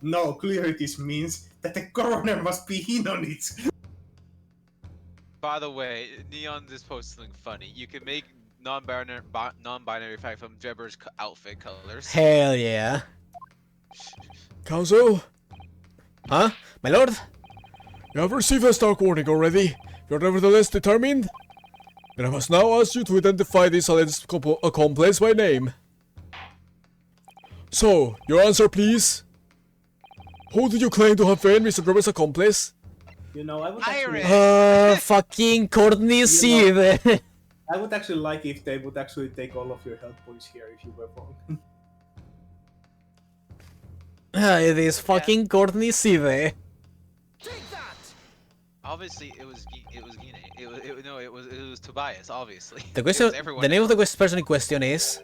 No, clearly this means that the coroner must be in on it. By the way, Neon just posted something funny. You can make non-binary fact from Jebber's outfit colors. Hell yeah. Council, Huh? My lord? you have received a Stark warning already. You're nevertheless determined? Then I must now ask you to identify this alleged accomplice by name. So, your answer please? Who do you claim to have been Mr. Robert's accomplice? You know, I would Iris! actually, Fucking Courtney Seed. I would actually like if they would actually take all of your health points here if you were wrong. It is fucking Courtney Seed. Obviously, it was Gine. It was Tobias. Obviously. The It was question, everyone the name of the else. person in question is.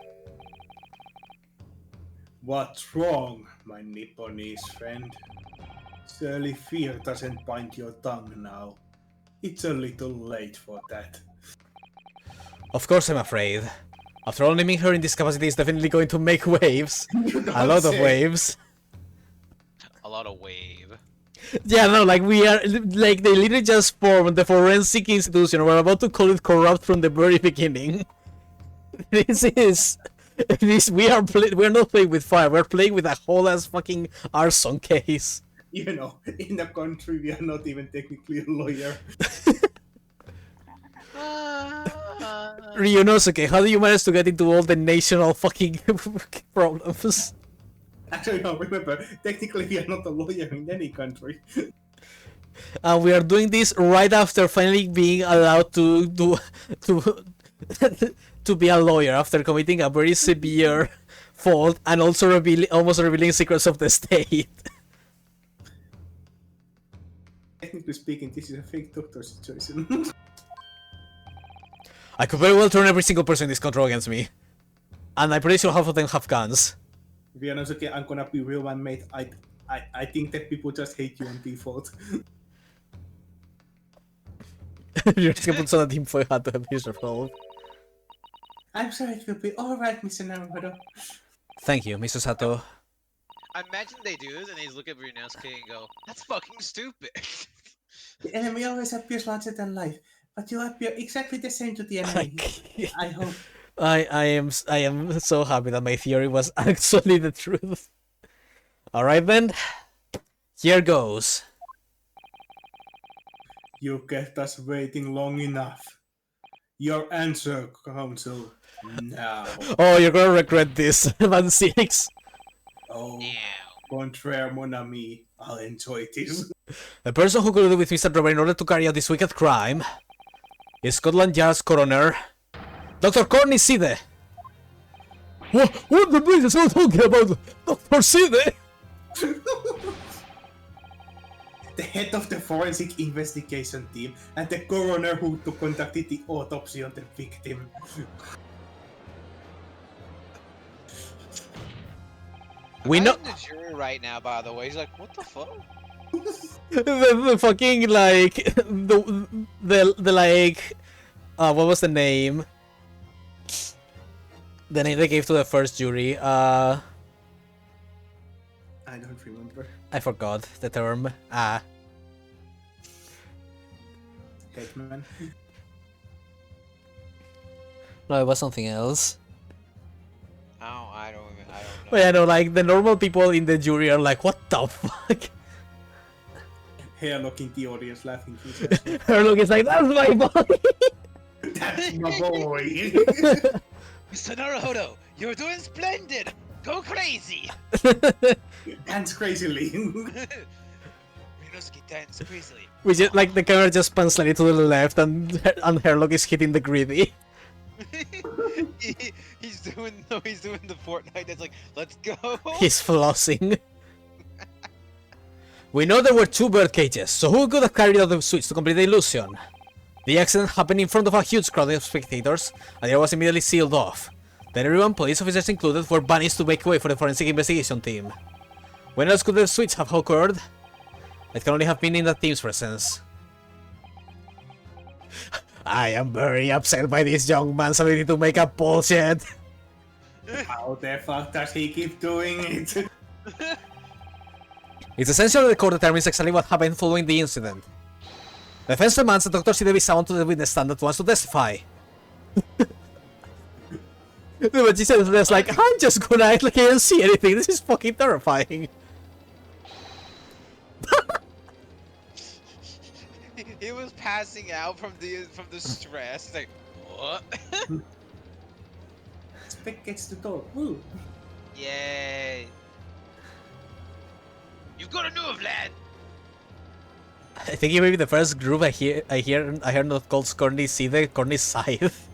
What's wrong, my Nipponese friend? Surely fear doesn't bind your tongue now. It's a little late for that. Of course, I'm afraid. After all, naming her in this capacity is definitely going to make waves. A lot of waves. A lot of wave. Yeah, no, like we are, like they literally just formed the forensic institution. We're about to call it corrupt from the very beginning. We're not playing with fire. We're playing with a whole ass fucking arson case. You know, in the country we are not even technically a lawyer. Ryunosuke, how do you manage to get into all the national fucking problems? Actually, no, remember, technically we are not a lawyer in any country. And we are doing this right after finally being allowed to to be a lawyer after committing a very severe fault and also almost revealing secrets of the state. Technically speaking, this is a fake doctor situation. I could very well turn every single person in this control against me. And I'm pretty sure half of them have guns. To be honest, okay, I'm gonna be real, man, mate. I think that people just hate you on default. You're just gonna put on a team for how to have his role. I'm sure it will be alright, Mr. Naruto. Thank you, Mr. Sato. I imagine they do this and they look at Ryunosuke and go, "That's fucking stupid." The enemy always appears larger than life, but you appear exactly the same to the enemy. I hope. I am so happy that my theory was actually the truth. Alright then. Here goes. You kept us waiting long enough. Your answer, Council, now. Oh, you're gonna regret this, man 6. Oh, Yeah. contraire, mon ami. I'll enjoy this. The person who colluded with Mr. Trevor in order to carry out this wicked crime is Scotland Yard's coroner, Dr. Courtney Side. What the blazes are you talking about? Dr. Side? The head of the forensic investigation team and the coroner who conducted the autopsy on the victim. We know I'm in the jury right now, by the way. He's like, "What the fuck?" the fucking like the like what was the name? The name they gave to the first jury. I don't remember. I forgot the term. Hitman. No, it was something else. I don't know. But yeah, no, like the normal people in the jury are like, what the fuck? Hairlock in the audience laughing. Her look is like, that's my boy. That's my boy. Mr. Naruto, you're doing splendid. Go crazy. Dance crazily. Ryunosuke dance crazily. We just like the camera just pans slightly to the left, and her look is hitting the greedy. He's doing the Fortnite. That's like, let's go. He's flossing. We know there were 2 bird cages, so who could have carried out the switch to complete the illusion? The accident happened in front of a huge crowd of spectators, and it was immediately sealed off. Then everyone, police officers included, were banished to make way for the forensic investigation team. When else could the switch have occurred? It can only have been in the team's presence. I am very upset by this young man's ability to make up bullshit. How the fuck does he keep doing it? It's essential that the court determines exactly what happened following the incident. The defense demands that Dr. C be summoned to the witness stand at once to testify. But she says there's like, I'm just gonna act like I didn't see anything. This is fucking terrifying. He was passing out from the stress. He's like, what? Spec gets to talk. Woo. Yay! You've got a nerve, lad. I think it may be the first group I heard not called Corny Scythe, Corny Scythe.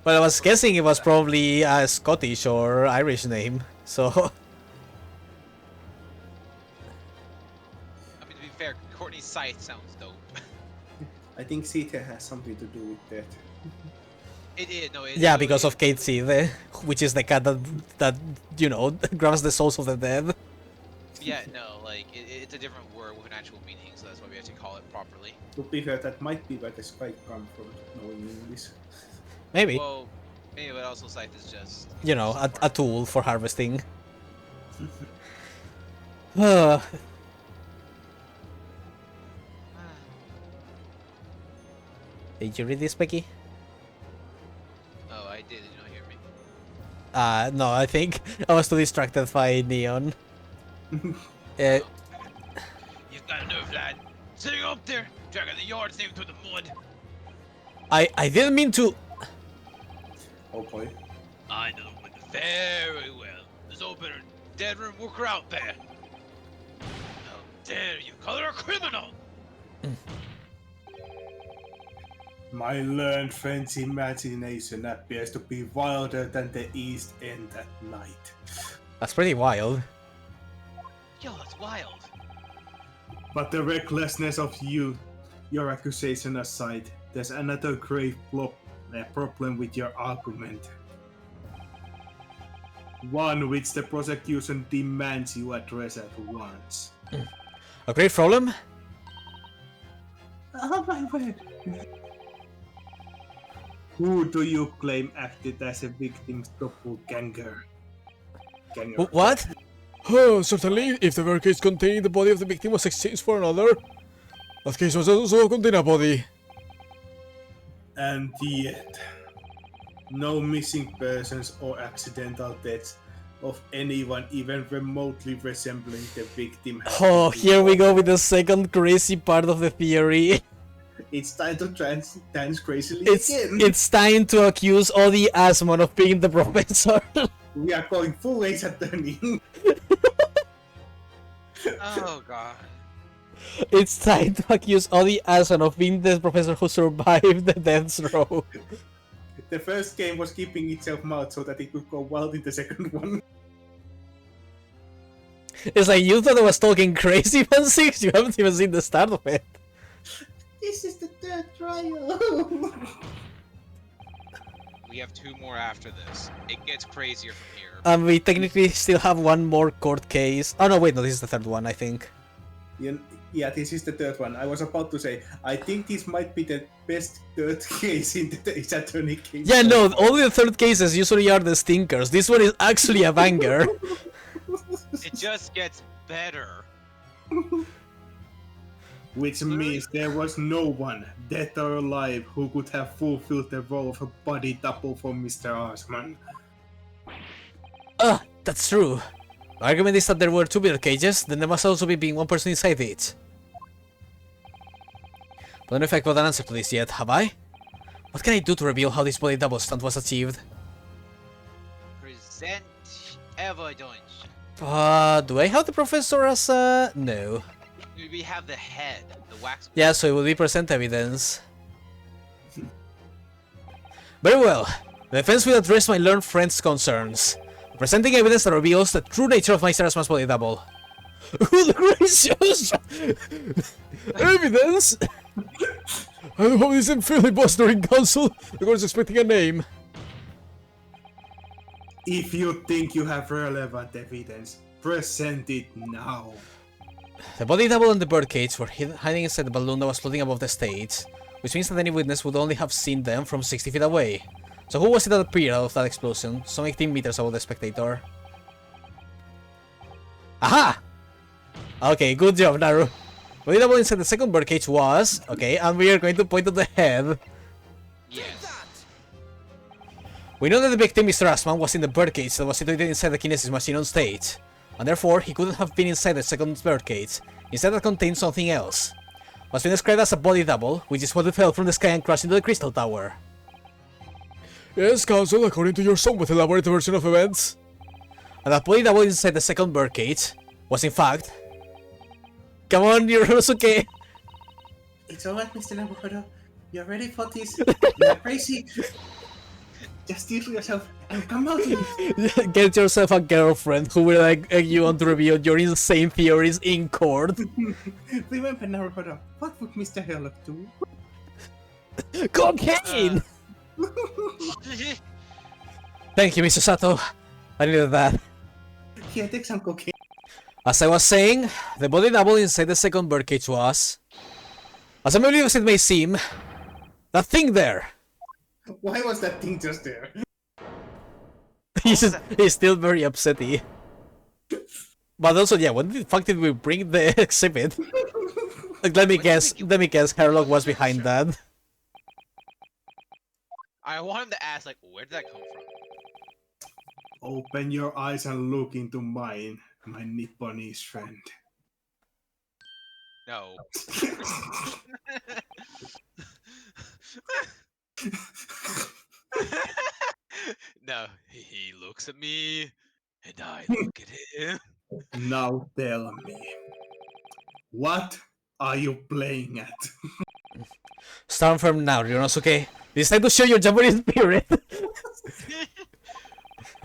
But I was guessing it was probably a Scottish or Irish name, so... I mean, to be fair, Courtney Scythe sounds dope. I think Sita has something to do with that. It is, no, it Yeah, no, because it- of Kate Scythe, which is the cat that you know, grabs the souls of the dead. Yeah, no, like, it's a different word with an actual meaning, so that's why we have to call it properly. To be fair, that might be where the Sky come from, knowing English. Maybe, Well, maybe, but also Scythe is just... you know, a tool for harvesting. Uh, Did you read this, Becky? Oh, I did you not hear me? No, I think I was too distracted by Neon. You've got a nerve, lad. Sitting up there, dragging the yard thing through the mud. I didn't mean to... Oh boy. I know the window very well. There's no better dead room worker out there. How dare you call her a criminal? My learned friend's imagination appears to be wilder than the East End at night. That's pretty wild. Yo, that's wild. But the recklessness of you, your accusation aside, there's another grave problem with your argument. One which the prosecution demands you address at once. A great problem? Oh my word! Who do you claim acted as a victim's doppelganger? What? Oh, certainly, if the bird cage containing the body of the victim was exchanged for another, that case was also contain a body. And yet, no missing persons or accidental deaths of anyone even remotely resembling the victim. has Oh, been here we go reported. with the second crazy part of the theory. It's time to dance crazily It's again. it's time to accuse Odi Asmon of being the professor. We are going full Ace Attorney. Oh god. It's time to accuse Odi Asmon of being the professor who survived the death row. The first game was keeping itself mouth so that it could go wild in the second one. It's like you thought I was talking crazy, man. 6. You haven't even seen the start of it. This is the third trial. We have 2 more after this. It gets crazier from here. We technically still have one more court case. Oh no, wait, no, this is the third one, I think. Yeah, this is the third one. I was about to say, I think this might be the best third case in the Ace Attorney case. Yeah, no, only the third cases usually are the stinkers. This one is actually a banger. It just gets better. Which means there was no one, dead or alive, who could have fulfilled the role of a body double for Mr. Osman. That's true. My argument is that there were 2 bitter cages, then there must also be being one person inside each. But I don't know if I've got an answer to this yet, have I? What can I do to reveal how this body double stunt was achieved? Present evidence. Do I have the professor as a... No. We have the head, the wax. Yeah, so it will be present evidence. Very well. The defense will address my learned friend's concerns, presenting evidence that reveals the true nature of my Sarasman's body double. Good gracious! Evidence? I hope this isn't filibustering, Council. The court's expecting a name. If you think you have relevant evidence, present it now. The body double and the birdcage were hiding inside the balloon that was floating above the stage, which means that any witness would only have seen them from 60 feet away. So who was it that appeared out of that explosion, some 18 meters above the spectator? Aha! Okay, good job, Naru. Body double inside the second birdcage was... Okay, and we are going to point to the head. Yes. We know that the victim, Mr. Asman, was in the birdcage that was situated inside the kinesis machine on stage, and therefore he couldn't have been inside the second birdcage. Instead, that contained something else. What's been described as a body double, which is what fell from the sky and crashed into the crystal tower. Yes, Council, according to your somewhat elaborate version of events. And that body double inside the second birdcage was in fact... Come on, you're okay. It's alright, Mr. Nabucco. You're ready for this? You're crazy. Just steel yourself and come out. Get yourself a girlfriend who will egg you on to reveal your insane theories in court. Remember, Naruto, what would Mr. Herlock do? Cocaine! Thank you, Mr. Sato. I needed that. Here, take some cocaine. As I was saying, the body double inside the second birdcage was... As unbelievable as it may seem, that thing there. Why was that thing just there? He's still very upsetty. But also, yeah, when the fuck did we bring the exhibit? Like, let me guess, Herlock was behind that. I want him to ask, like, where did that come from? Open your eyes and look into mine, my Nipponese friend. No. No, he looks at me, and I look at him. Now tell me, what are you playing at? Stand firm now, Ryonosuke. It's time to show your Japanese spirit.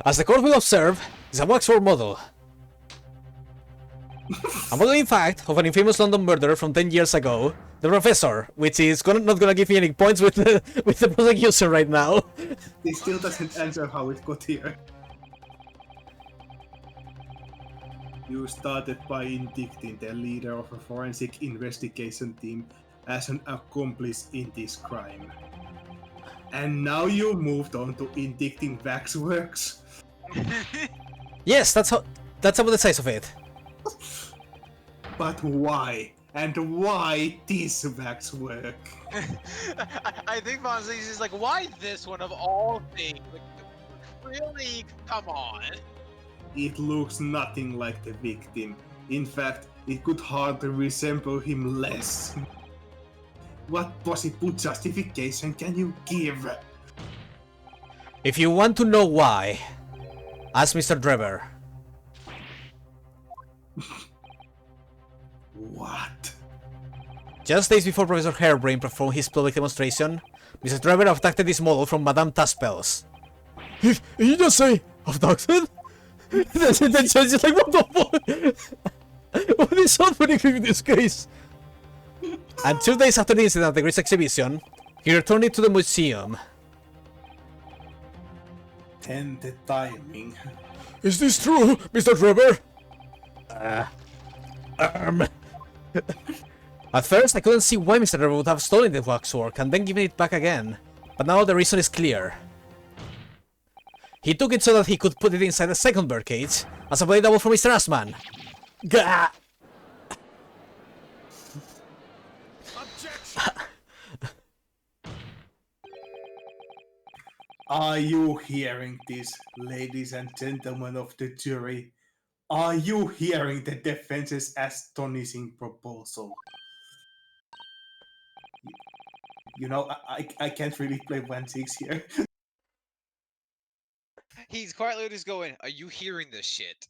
As the court will observe, it's a waxwork model. A model, in fact, of an infamous London murderer from 10 years ago, the Professor, which is not gonna give me any points with the prosecution right now. It still doesn't answer how it got here. You started by indicting the leader of a forensic investigation team as an accomplice in this crime. And now you moved on to indicting Waxworks? Yes, that's about the size of it. But why? And why this Waxwork? I think honestly, he's just like, why this one of all things? Like, really? Come on. It looks nothing like the victim. In fact, it could hardly resemble him less. What possible justification can you give? If you want to know why, ask Mr. Drever. What? Just days before Professor Hairbrain performed his public demonstration, Mr. Drever abducted this model from Madame Taspel's. Did you just say abducted? The judge is like, what the fuck? What is happening in this case? And 2 days after the incident at the Greece exhibition, he returned it to the museum. And the timing. Is this true, Mr. Trevor? At first, I couldn't see why Mr. Trevor would have stolen the waxwork and then given it back again. But now the reason is clear. He took it so that he could put it inside the second birdcage as a body double for Mr. Asman. Gah! Are you hearing this, ladies and gentlemen of the jury? Are you hearing the defense's astonishing proposal? You know, I can't really play 1-6 here. He's quietly just going, "Are you hearing this shit?"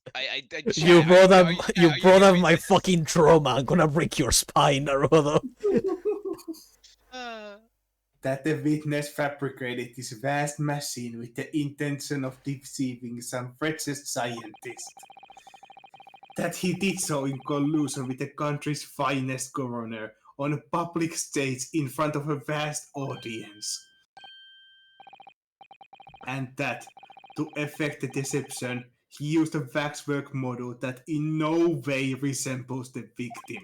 You brought up, you brought up hearing my this? fucking trauma. I'm gonna break your spine, Naruto. That the witness fabricated this vast machine with the intention of deceiving some freshest scientist. that he did so in collusion with the country's finest governor on a public stage in front of a vast audience. And that, to effect the deception, he used a waxwork model that in no way resembles the victim.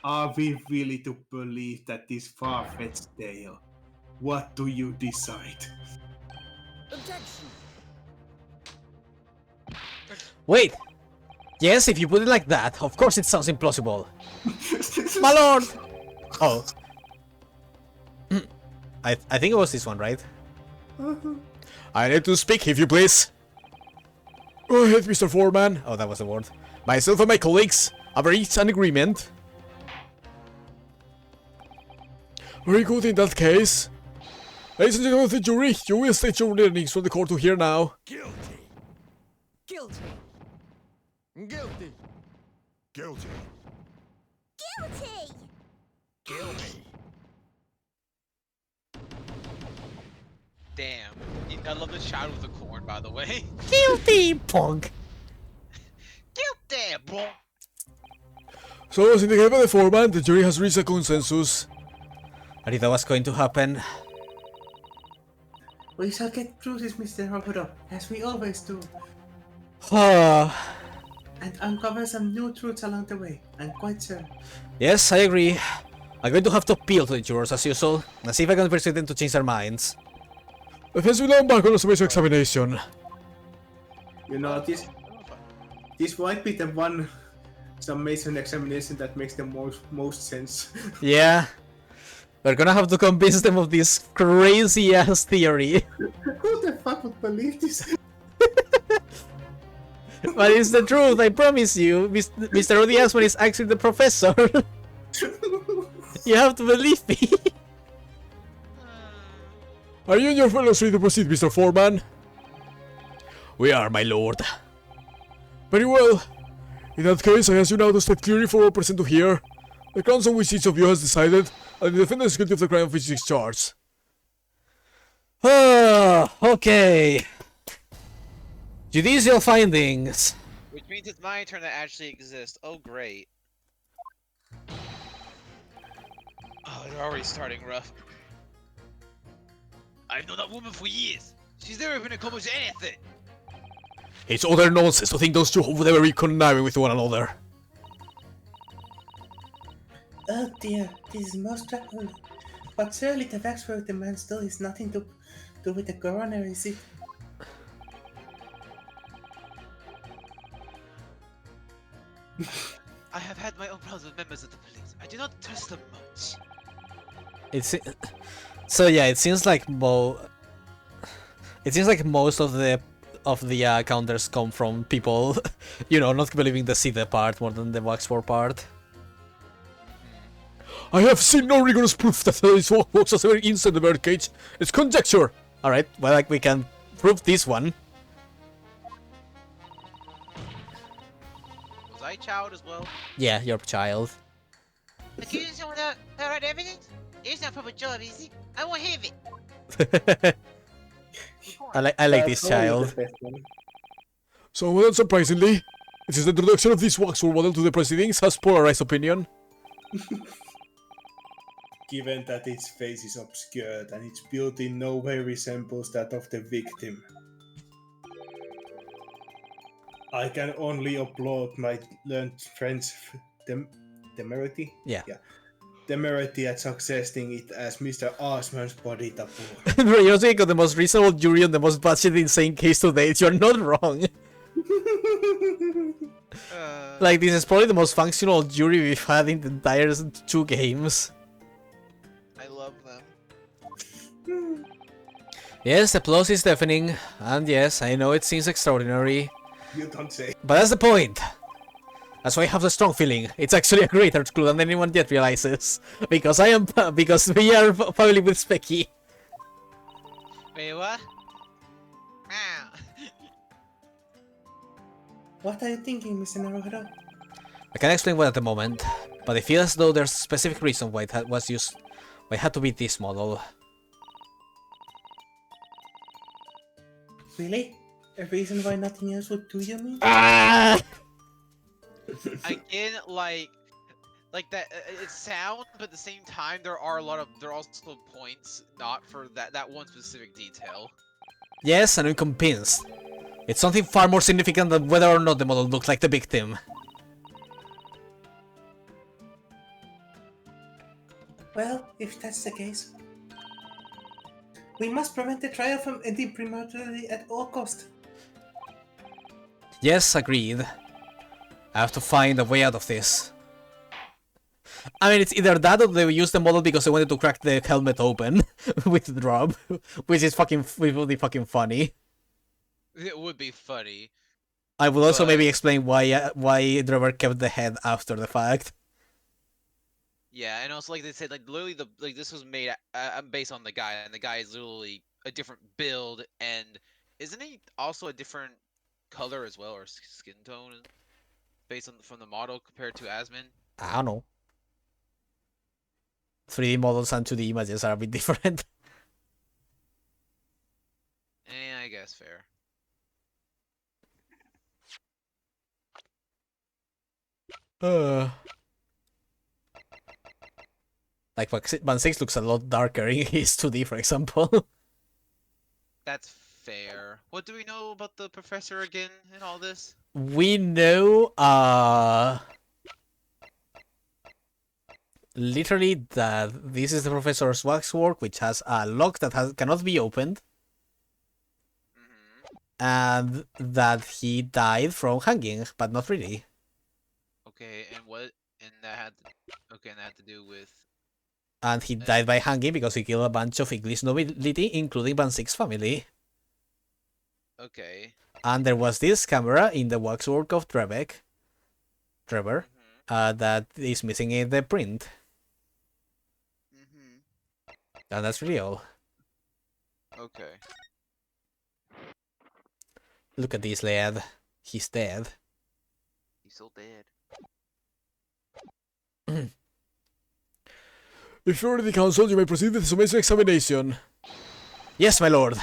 Are we really to believe that this far-fetched tale? What do you decide? Objection. Wait! Yes, if you put it like that, of course it sounds implausible. My lord! Oh. I think it was this one, right? I need to speak, if you please. Go ahead, Mr. Foreman. Oh, that was the word. Myself and my colleagues have reached an agreement. Very good in that case. Ladies and gentlemen of the jury, you will state your learnings from the court to hear now. Guilty. Guilty. Guilty. Guilty. Guilty! Guilty. Damn. I love the shadow of the corn, by the way. Guilty, punk! Guilty, bro. So, as indicated by the foreman, the jury has reached a consensus. I knew that was going to happen. We shall get through this, Mr. Roboto, as we always do, Ah, and uncover some new truths along the way. I'm quite sure. yes, I agree. I'm going to have to appeal to the jurors as usual, and see if I can persuade them to change their minds. Defense will now embark on a summation examination. You know, this might be the one summation examination that makes the most sense. Yeah. We're gonna have to convince them of this crazy ass theory. Who the fuck would believe this? But it's the truth, I promise you. Mr. Odi Asman is actually the professor. You have to believe me. Are you and your fellows ready to proceed, Mr. Foreman? We are, my lord. Very well. In that case, I ask you now to state clearly for all present to hear the grounds on which each of you has decided, and the defendant is guilty of the crime of which he is charged. Ah, okay. Judicial findings. Which means it's my turn to actually exist. Oh, great. Oh, they're already starting rough. I've known that woman for years. She's never been accomplished anything. It's utter nonsense to think those two would ever be conniving with one another. Oh dear, this is most trouble. But surely the waxwork demand still is nothing to do with the coroner, is it? I have had my own problems with members of the police. I do not trust them much. It's so yeah. It seems like most of the counters come from people, you know, not believing the Sida part more than the waxwork part. I have seen no rigorous proof that this was ever inside the birdcage. It's conjecture. All right, well, like we can prove this one. Was I child as well? Yeah, your child. Accusing without right evidence? It's not proper job, is it? I won't have it. I like this child. So, unsurprisingly, it is the introduction of this waxwork model to the proceedings has polarized opinion. Given that its face is obscured and its beauty in no way resembles that of the victim, I can only applaud my learned friend's temerity. Yeah. Temerity at suggesting it as Mr. Osman's body taboo. Bro, you're saying the most reasonable jury on the most budget insane case to date. You're not wrong. Like, this is probably the most functional jury we've had in the entire 2 games. I love them. Yes, the applause is deafening, and yes, I know it seems extraordinary, You don't say. but that's the point. That's why I have the strong feeling. It's actually a greater clue than anyone yet realizes. Because we are family with Specky. Wait, what? Ow. What are you thinking, Mr. Naruto? I can't explain what at the moment, but I feel as though there's a specific reason why it was used. Why it had to be this model. Really? A reason why nothing else would do, you mean? Ah! Again, like that. It's sound, but at the same time, there are also points not for that one specific detail. Yes, and I'm convinced. It's something far more significant than whether or not the model looks like the victim. Well, if that's the case, we must prevent the trial from ending prematurely at all cost. Yes, agreed. I have to find a way out of this. I mean, it's either that or they use the model because they wanted to crack the helmet open with the drop, which is really fucking funny. It would be funny. I will also But- maybe explain why Trevor kept the head after the fact. Yeah, and also like they said, like literally this was made based on the guy, and the guy is literally a different build, and isn't he also a different color as well, or skin tone, based on from the model compared to Asmin? I don't know. 3D models and 2D images are a bit different. I guess fair. Like Van 6 looks a lot darker in his 2D, for example. That's fair. What do we know about the professor again in all this? We know, literally that this is the professor's waxwork, which has a lock that cannot be opened, and that he died from hanging, but not really. Okay, and what? And that had to do with. And he died by hanging because he killed a bunch of English nobility, including Van 6 family. Okay. And there was this camera in the waxwork of Trevor, that is missing in the print. And that's really all. Okay. Look at this lad. He's dead. He's so dead. If you're ready, Council, you may proceed with the summation examination. Yes, my lord.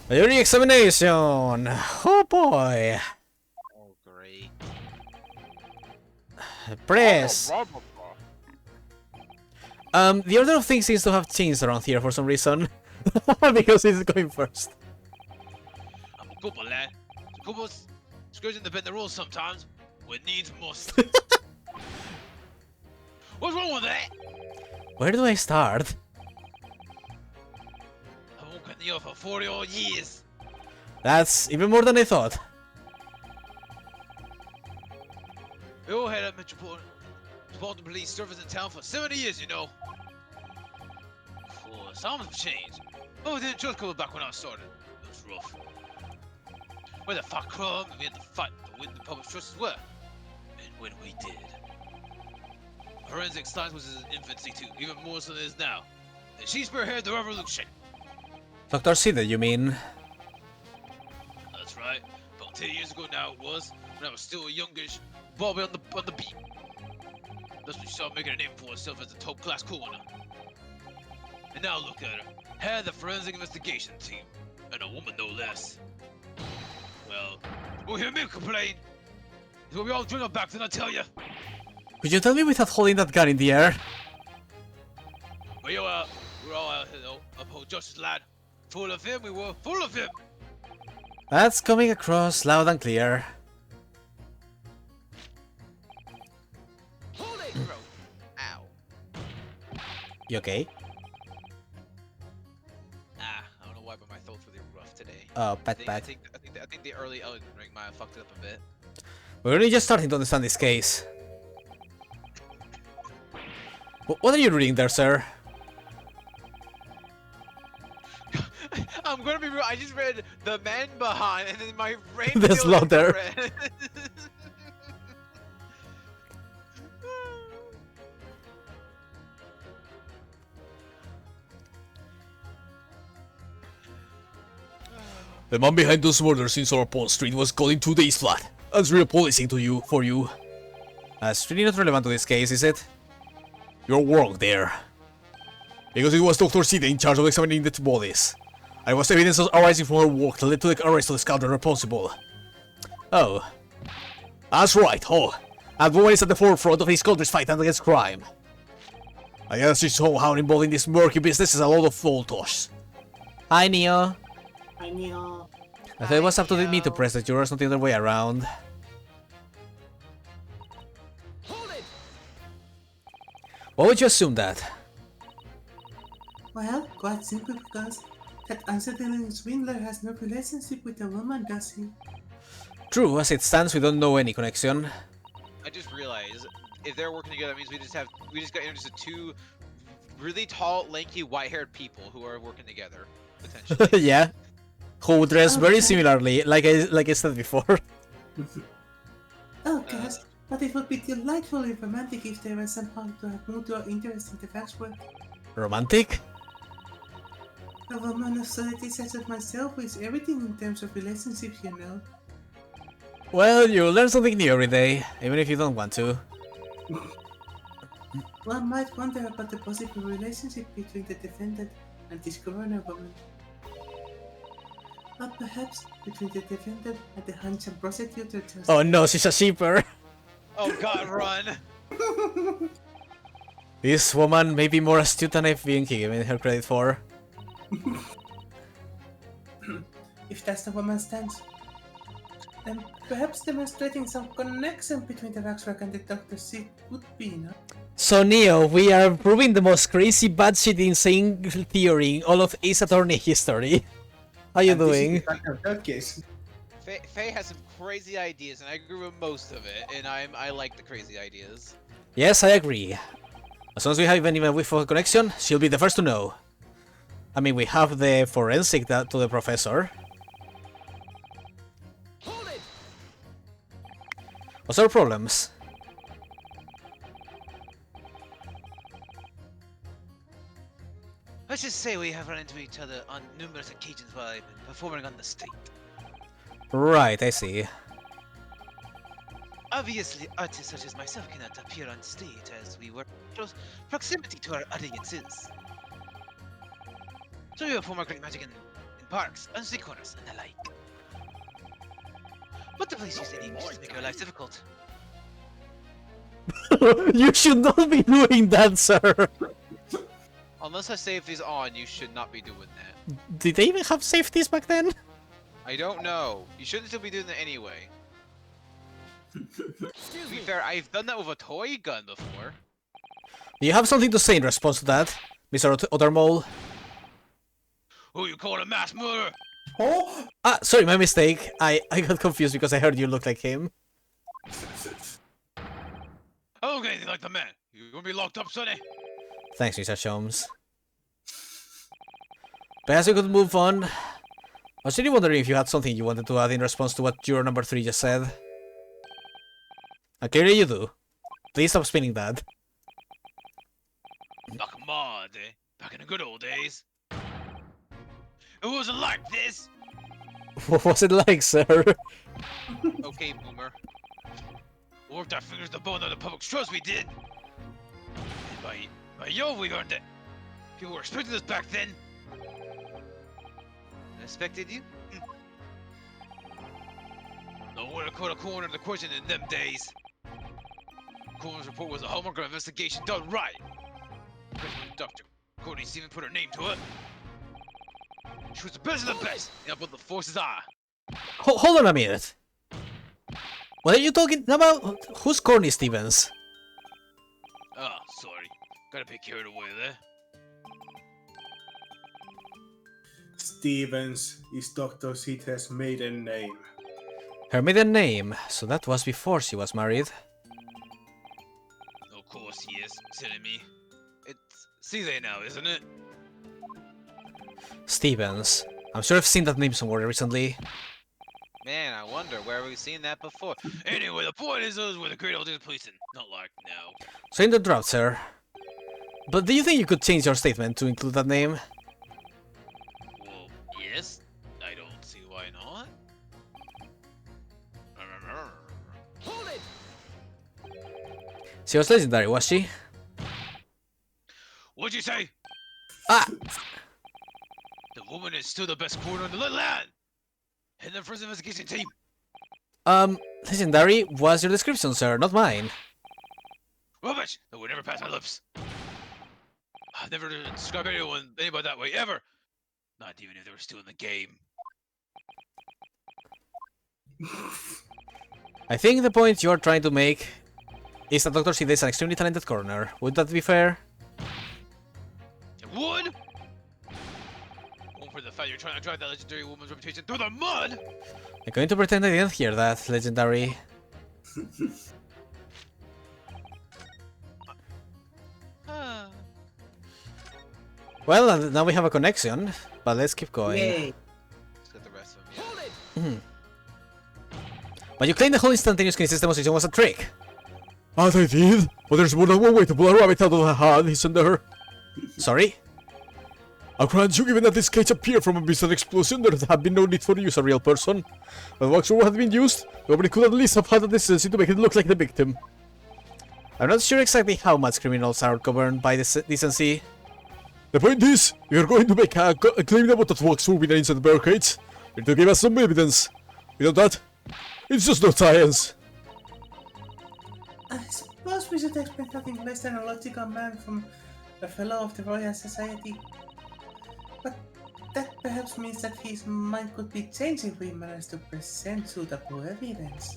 Jury examination. Oh boy. Oh great. Press. The order of things seems to have changed around here for some reason. Because he's going first. I'm a good lad. Gooble's screwing to bend the rules sometimes. When needs must. What's wrong with that? Where do I start? I won't cut you off for 40 odd years. That's even more than I thought. We all had a metropolitan police service in town for 70 years, you know. Cool, times have changed. Oh, didn't just come back when I started. It was rough. We had to fight crime, and we had to fight to win the public trust as well. And when we did, forensic science was in its infancy too, even more so than it is now. And she spearheaded the revolution. Dr. Seeder, you mean? That's right. About 10 years ago now it was, when I was still a youngish Bobby on the beat. That's when she started making a name for herself as a top-class coroner. And now look at her. Head of the forensic investigation team. And a woman no less. Well, you'll hear me complain. It's what we all dream of back then, I tell you. Could you tell me without holding that gun in the air? We're all out here, though. Uphold justice, lad. Full of him, we were. Full of him. That's coming across loud and clear. Hold it! Bro. Ow. You okay? Ah, I don't know why, but my throat's really rough today. Oh, I pat. think the early Elden Ring might have fucked it up a bit. We're only just starting to understand this case. What are you reading there, sir? I'm gonna be real. I just read the man behind, and then my brain. The feels slaughter. red. The man behind those murders in Solar Pond Street was caught in 2 days flat. That's real policing for you. That's really not relevant to this case, is it? You're wrong there. Because it was Dr. Sita in charge of examining the two bodies. And it was evidence arising from her work that led to the arrest of the scoundrel responsible. Oh. That's right, oh. And woman is at the forefront of his country's fight against crime. I guess she's somehow involved in this murky business is a lot of voltage. Hi, Neo. I know. I thought it was up to me to press the jurors, not the other way around. Hold it! Why would you assume that? Well, quite simple because that unsettling swindler has no relationship with the woman, does he? True, as it stands, we don't know any connection. I just realized if they're working together, that means we just got introduced to two really tall, lanky, white-haired people who are working together potentially. Yeah. Who dress very Okay. similarly, like I said before. Oh, gosh, but it would be delightfully romantic if they were somehow to have mutual interest in the waxwork. Romantic? A woman of solidity such as myself is everything in terms of relationships, you know. Well, you learn something new every day, even if you don't want to. One might wonder about the possible relationship between the defendant and this coroner woman. Or perhaps between the defendant and the handsome prosecutor just... Oh no, she's a sheeper. Oh God, run! This woman may be more astute than I've been given her credit for. If that's the woman's stance. Then perhaps demonstrating some connection between the waxwork and the doctor's seat would be enough. So Neo, we are proving the most crazy, bad shit, insane theory in all of Ace Attorney history. How you doing? That case. Faye has some crazy ideas, and I agree with most of it. And I like the crazy ideas. Yes, I agree. As soon as we have even a whiff of connection, she'll be the first to know. I mean, we have the forensic to the professor. Hold it! What's our problems? Let's just say we have run into each other on numerous occasions while I've been performing on the state. Right, I see. Obviously, artists such as myself cannot appear on stage as we work in close proximity to our audiences. So we perform our great magic in parks, on street corners, and the like. But the police use any means to make our lives difficult. You should not be doing that, sir. Unless our safety's on, you should not be doing that. Did they even have safeties back then? I don't know. You shouldn't still be doing that anyway. Excuse To be me. fair, I've done that with a toy gun before. Do you have something to say in response to that, Mr. Ottermole? Who you call a mass murderer? Oh! Ah, sorry, my mistake. I got confused because I heard you look like him. I don't look anything like the man. You gonna be locked up, sonny? Thanks, Mr. Sholmes. Perhaps we could move on. I was really wondering if you had something you wanted to add in response to what juror number 3 just said. Clearly you do. Please stop spinning that. Back in my day, back in the good old days. It wasn't like this! What was it like, sir? Okay, boomer. We worked our fingers to the bone on the public's trust, we did! And by yo, we earned it! People were expecting us back then! I expected you? No one to call a coroner the question in them days. Coroner's report was a hallmark of investigation done right. President Dr. Courtney Stephen put her name to it. She was the best of the best, and what the forces are. Hold on a minute. What are you talking about? Who's Corny Stevens? Ah, sorry. Got a bit carried away there. Stevens is Dr. Sita's maiden name. Her maiden name, so that was before she was married. Of course he is, silly me. It's Caesar now, isn't it? Stevens. I'm sure I've seen that name somewhere recently. Man, I wonder where we've seen that before. Anyway, the point is those were the great old days of policing. Not like now. So in the drought, sir. But do you think you could change your statement to include that name? Well, yes. I don't see why not. Hold it! She was legendary, was she? What'd you say? Ah! The woman is still the best corner in the land. And the first investigation team. Legendary was your description, sir, not mine. Rubbish! That would never pass my lips. I've never described anybody that way ever. Not even if they were still in the game. I think the point you're trying to make is that Dr. Sid is an extremely talented coroner. Would that be fair? It would. Going for the fact you're trying to drive that legendary woman's reputation through the mud. I'm going to pretend I didn't hear that, Legendary. Well, now we have a connection, but let's keep going. Yay. Let's get the rest of Hold it! But you claim the whole instantaneous kinesis demonstration was a trick. As I did, but there's more than one way to pull a rabbit out of a hat, isn't there? Sorry? I'll grant you, given that this cage appeared from a bizarre explosion, there had been no need for use a real person. When waxwork had been used, nobody could at least have had the decency to make it look like the victim. I'm not sure exactly how much criminals are governed by this decency. The point is, if you're going to make a claim about that waxwork being inside the barricades, you need to give us some evidence. Without that, it's just not science. I suppose we should expect nothing less than a logical man from a fellow of the Royal Society. But that perhaps means that his mind could be changed if we manage to present suitable evidence.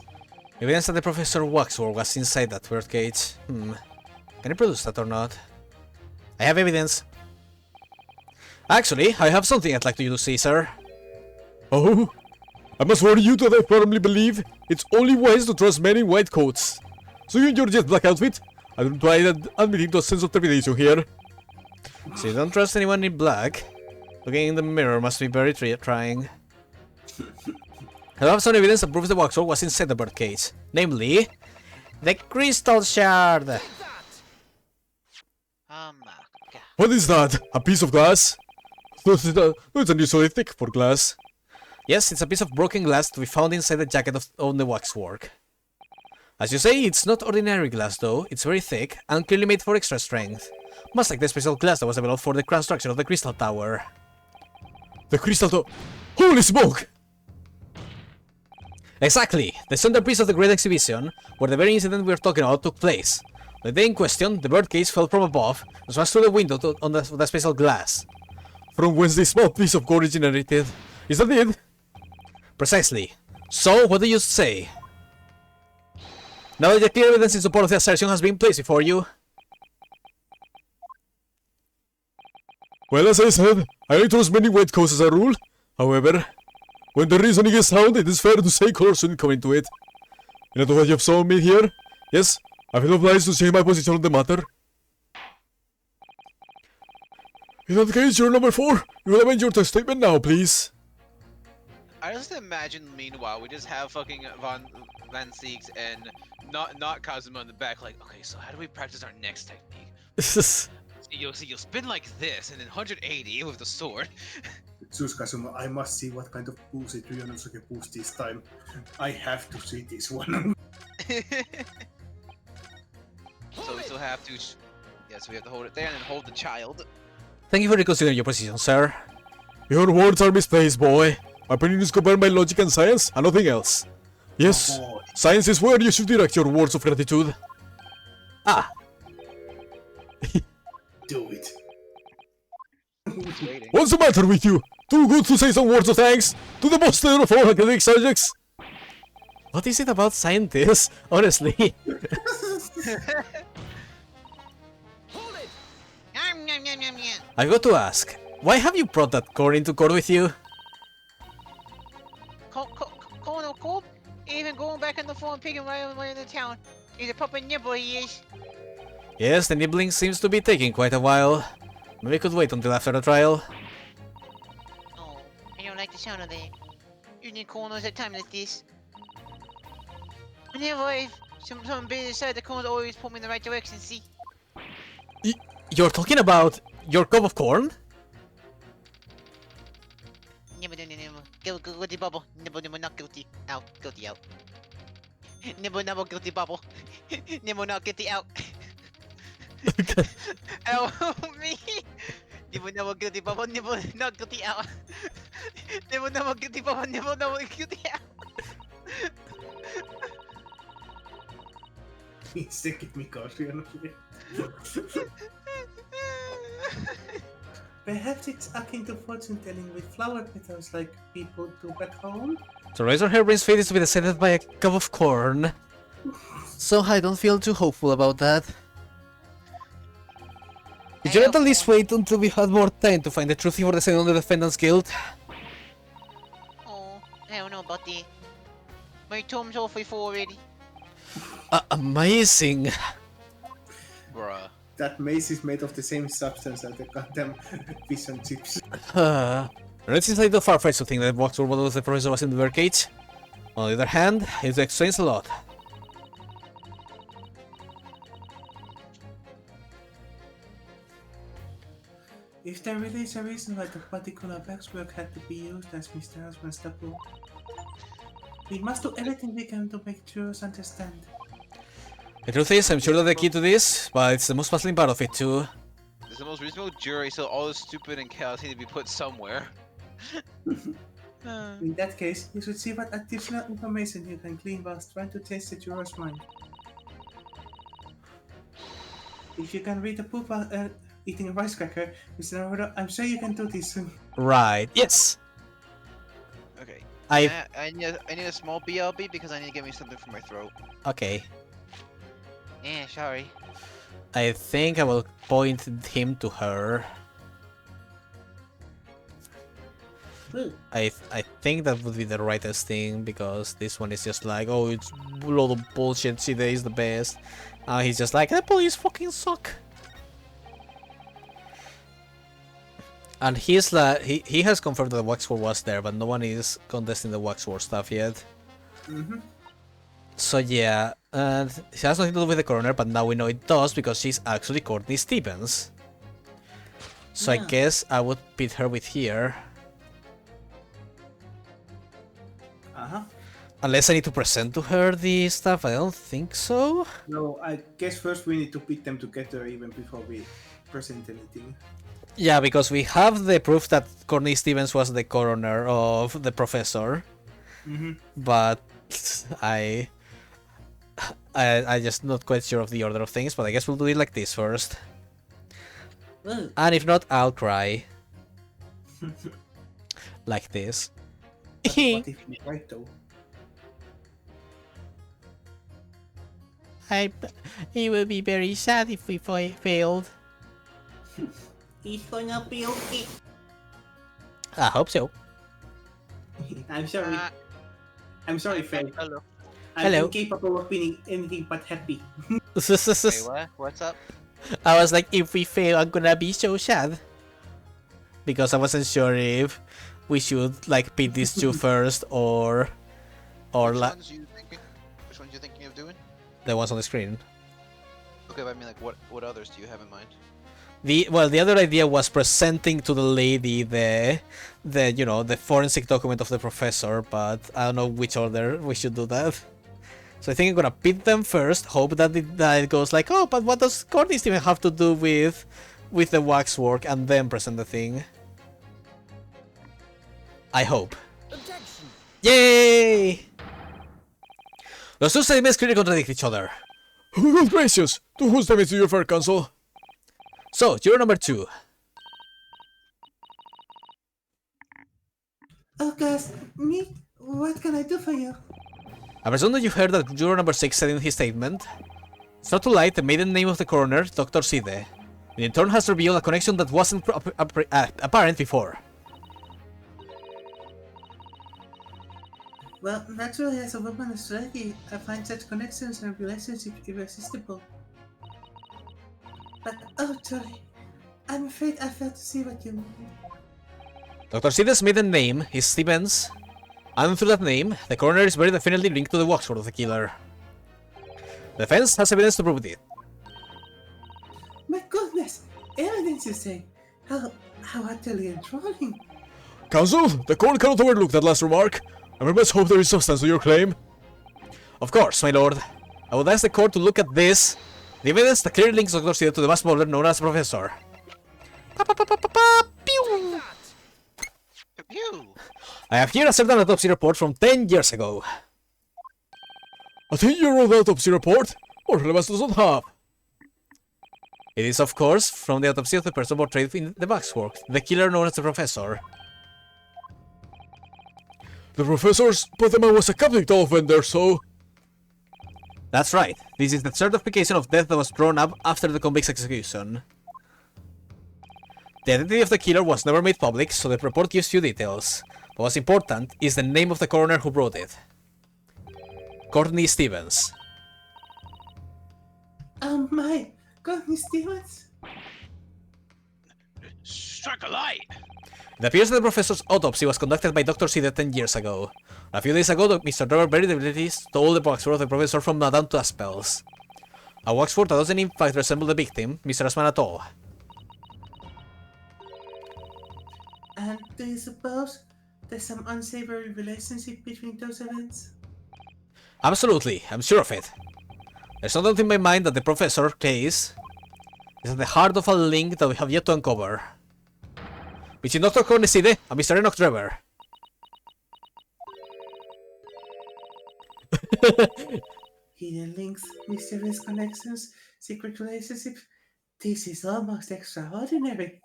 Evidence that the Professor Waxwork was inside that bird cage. Can I produce that or not? I have evidence. Actually, I have something I'd like you to see, sir. Oh? I must warn you that I firmly believe it's only wise to trust men in white coats. So you in your jet black outfit, I don't try admitting to a sense of trepidation here. So you don't trust anyone in black? Looking in the mirror must be very trying. I have some evidence that proves the waxwork was inside the bird cage. Namely, the crystal shard. That! Oh my god. What is that? A piece of glass? No, it's unusually thick for glass. Yes, it's a piece of broken glass to be found inside the jacket of the waxwork. As you say, it's not ordinary glass though, it's very thick and clearly made for extra strength. Much like the special glass that was developed for the construction of the Crystal Tower. The crystal Holy smoke! Exactly! The centerpiece of the Great Exhibition, where the very incident we're talking about took place. The day in question, the bird cage fell from above and smashed through the window on the special glass. From whence this small piece of gold originated. Is that it? Precisely. So, what do you say? Now that the clear evidence in support of the assertion has been placed before you. Well, as I said, I don't trust many white coats as a rule. However, when the reasoning is sound, it is fair to say color shouldn't come into it. You know what you have shown me here? Yes, I feel obliged to change my position on the matter. In that case, you're number 4. You will amend your statement now, please. I just imagine, meanwhile, we just have fucking Van Siegs and not Kazuma in the back, like, okay, so how do we practice our next technique? You'll spin like this, and then 180 with the sword. Kazuma, I must see what kind of bullshit Ryonosuke pulls this time. I have to see this one. So we still have to, yes, we have to hold it there and then hold the child. Thank you for reconsidering your position, sir. Your words are misplaced, boy. My opinion is governed by logic and science, and nothing else. Yes, Oh, boy. science is where you should direct your words of gratitude. Ah, Do it. Just waiting. What's the matter with you? Too good to say some words of thanks to the master of all academic subjects? what is it about scientists? Honestly. Hold it! Yum, yum, yum, yum, yum. I've got to ask, why have you brought that corn into court with you? Cold, cold? Even going back on the phone, picking right away in the town. He's a proper nibble, he is. Yes, the nibbling seems to be taking quite a while. Maybe we could wait until after the trial. Oh, I don't like the sound of that. Usually corners at times like this. Whenever some bit inside the corners always pull me in the right direction, see? You're talking about your cup of corn? Nibble, nibble, nibble. Guilty bubble. Nibble, nibble, not guilty. Out. Guilty out. Nibble, nibble, guilty bubble. Nibble, not guilty out. Help me! Nibble naman guilty papa, nibble not guilty out. Nibble naman guilty papa, nibble naman guilty out. Sekin mikä on syönyt. Perhaps it's akin to fortune telling with flower petals like people do back home? So Razor Hairbrain's fate is to be decided by a cup of corn. So I don't feel too hopeful about that. We should at least wait until we had more time to find the truth before deciding on the defendant's guilt. Oh, I don't know about that. My tome's halfway full already. Amazing. Bruh. That mace is made of the same substance as the goddamn fish and chips. It seems a little far-fetched to think that Waxwork was the professor was in the birdcage. On the other hand, it explains a lot. If there really is a reason why the particular waxwork had to be used as Mr. Husband's double, we must do everything we can to make jurors understand. The truth is, I'm sure that the key to this, but it's the most puzzling part of it too. It's the most reasonable jury, so all this stupid and chaos need to be put somewhere. In that case, you should see what additional information you can glean whilst trying to change the juror's mind. If you can read the book while eating a rice cracker, Mr. Naruto, I'm sure you can do this soon. Right. Yes. Okay. I. I need a small BLB because I need to get me something for my throat. Okay. Yeah, sorry. I think I will point him to her. I think that would be the rightest thing because this one is just like, oh, it's a lot of bullshit. She is the best. He's just like, the police fucking suck. And he's like, he has confirmed that the Waxwork was there, but no one is contesting the Waxwork stuff yet. So yeah, and it has nothing to do with the coroner, but now we know it does because she's actually Courtney Stevens. So I guess I would pit her with here. Unless I need to present to her the stuff, I don't think so. No, I guess first we need to pit them together even before we present anything. Yeah, because we have the proof that Courtney Stevens was the coroner of the professor. But I just not quite sure of the order of things, but I guess we'll do it like this first. And if not, I'll cry. Like this. What if he's right though? He will be very sad if we failed. He's gonna be okay. I hope so. I'm sorry. I'm sorry, Faye. Hello. I'm Hello. incapable of being anything but happy. Wait, what? What's up? I was like, if we fail, I'm gonna be so sad. Because I wasn't sure if we should like pit these two first or Which like ones you thinking? Which ones you thinking of doing? the ones on the screen. Okay, but I mean, like, what others do you have in mind? The other idea was presenting to the lady the you know, the forensic document of the professor, but I don't know which order we should do that. So I think I'm gonna pit them first, hope that it goes like, oh, but what does Courtney even have to do with the waxwork, and then present the thing. I hope. Objection. Yay! Those two statements clearly contradict each other. Oh, good gracious! To whose statements do you refer, Counsel? So, juror number 2. Oh gosh, me? What can I do for you? I presume that you heard that juror number 6 said in his statement, it's not to lie, the maiden name of the coroner, Dr. Side, in turn has revealed a connection that wasn't apparent before. Well, naturally, as a woman of strategy, I find such connections and relationships irresistible. But, oh, sorry. I'm afraid I failed to see what you mean. Dr. Side's maiden name is Stevens, and through that name, the coroner is very definitely linked to the Waxwork of the killer. The defense has evidence to prove it. My goodness! Evidence, you say? How utterly enthralling. Counsel, the court cannot overlook that last remark. I very much hope there is substance to your claim. Of course, my lord. I would ask the court to look at this, the evidence that clearly links Dr. Side to the mass murder known as Professor. Pew! Pew! I have here a certain autopsy report from 10 years ago. A 10-year-old autopsy report? What relevance does not have? It is, of course, from the autopsy of the person portrayed in the waxwork, the killer known as the Professor. The professors, but the man was a Catholic doll vendor, so... That's right. This is the certification of death that was drawn up after the convict's execution. The identity of the killer was never made public, so the report gives few details. But what's important is the name of the coroner who wrote it. Courtney Stevens. Oh my, Courtney Stevens? Strike a light! It appears that the professor's autopsy was conducted by Dr. Cedar 10 years ago. A few days ago, Mr. Trevor buried the abilities to all the waxwork of the professor from Madame to Aspels. A waxwork that doesn't in fact resemble the victim, Mr. Asman at all. And do you suppose there's some unsavory relationship between those events? Absolutely, I'm sure of it. There's no doubt in my mind that the professor case is at the heart of a link that we have yet to uncover. Between Dr. Corneside and Mr. Enoch Trevor. Hidden links, mysterious connections, secret relationships. This is almost extraordinary.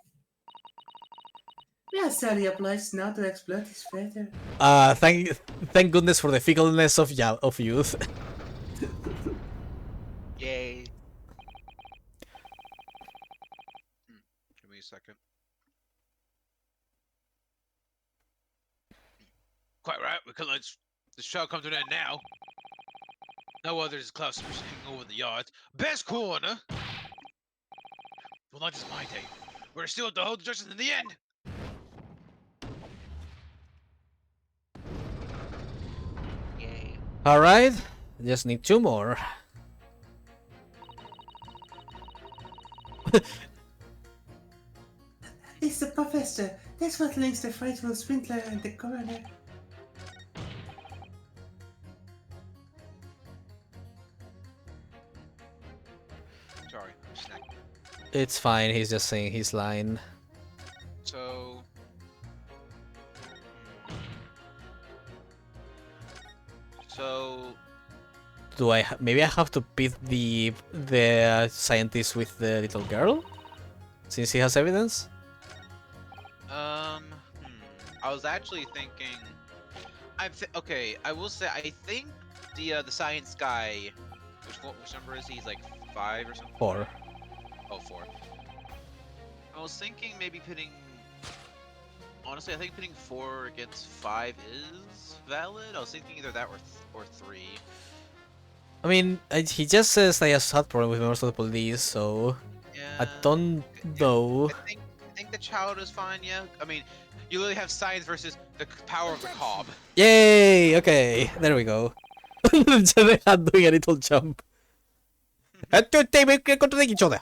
We are sorely obliged now to explore this further. Thank goodness for the fickleness of youth. Yay. Give me a second. Quite right, we can let this trial come to an end now. No others clouds hanging over the yards. Best corner! Well, not just my day. We're still at the whole justice in the end! Yay. Alright, just need 2 more. It's the professor. That's what links the frightful swindler and the coroner. Sorry, snack. It's fine, he's just saying his line. So... So... Do I maybe I have to pit the scientist with the little girl? Since he has evidence? I was actually thinking... okay, I will say, I think the science guy... Which number is he? He's like 5 or something? 4. Oh, 4. I was thinking maybe pitting... Honestly, I think pitting 4 against 5 is valid. I was thinking either that or 3. I mean, he just says that he has had problem with members of the police, so... Yeah. I don't know. I think the child is fine, yeah. I mean, you literally have science versus the power of the cob. Yay! Okay, there we go. They had doing a little jump. And to take each other.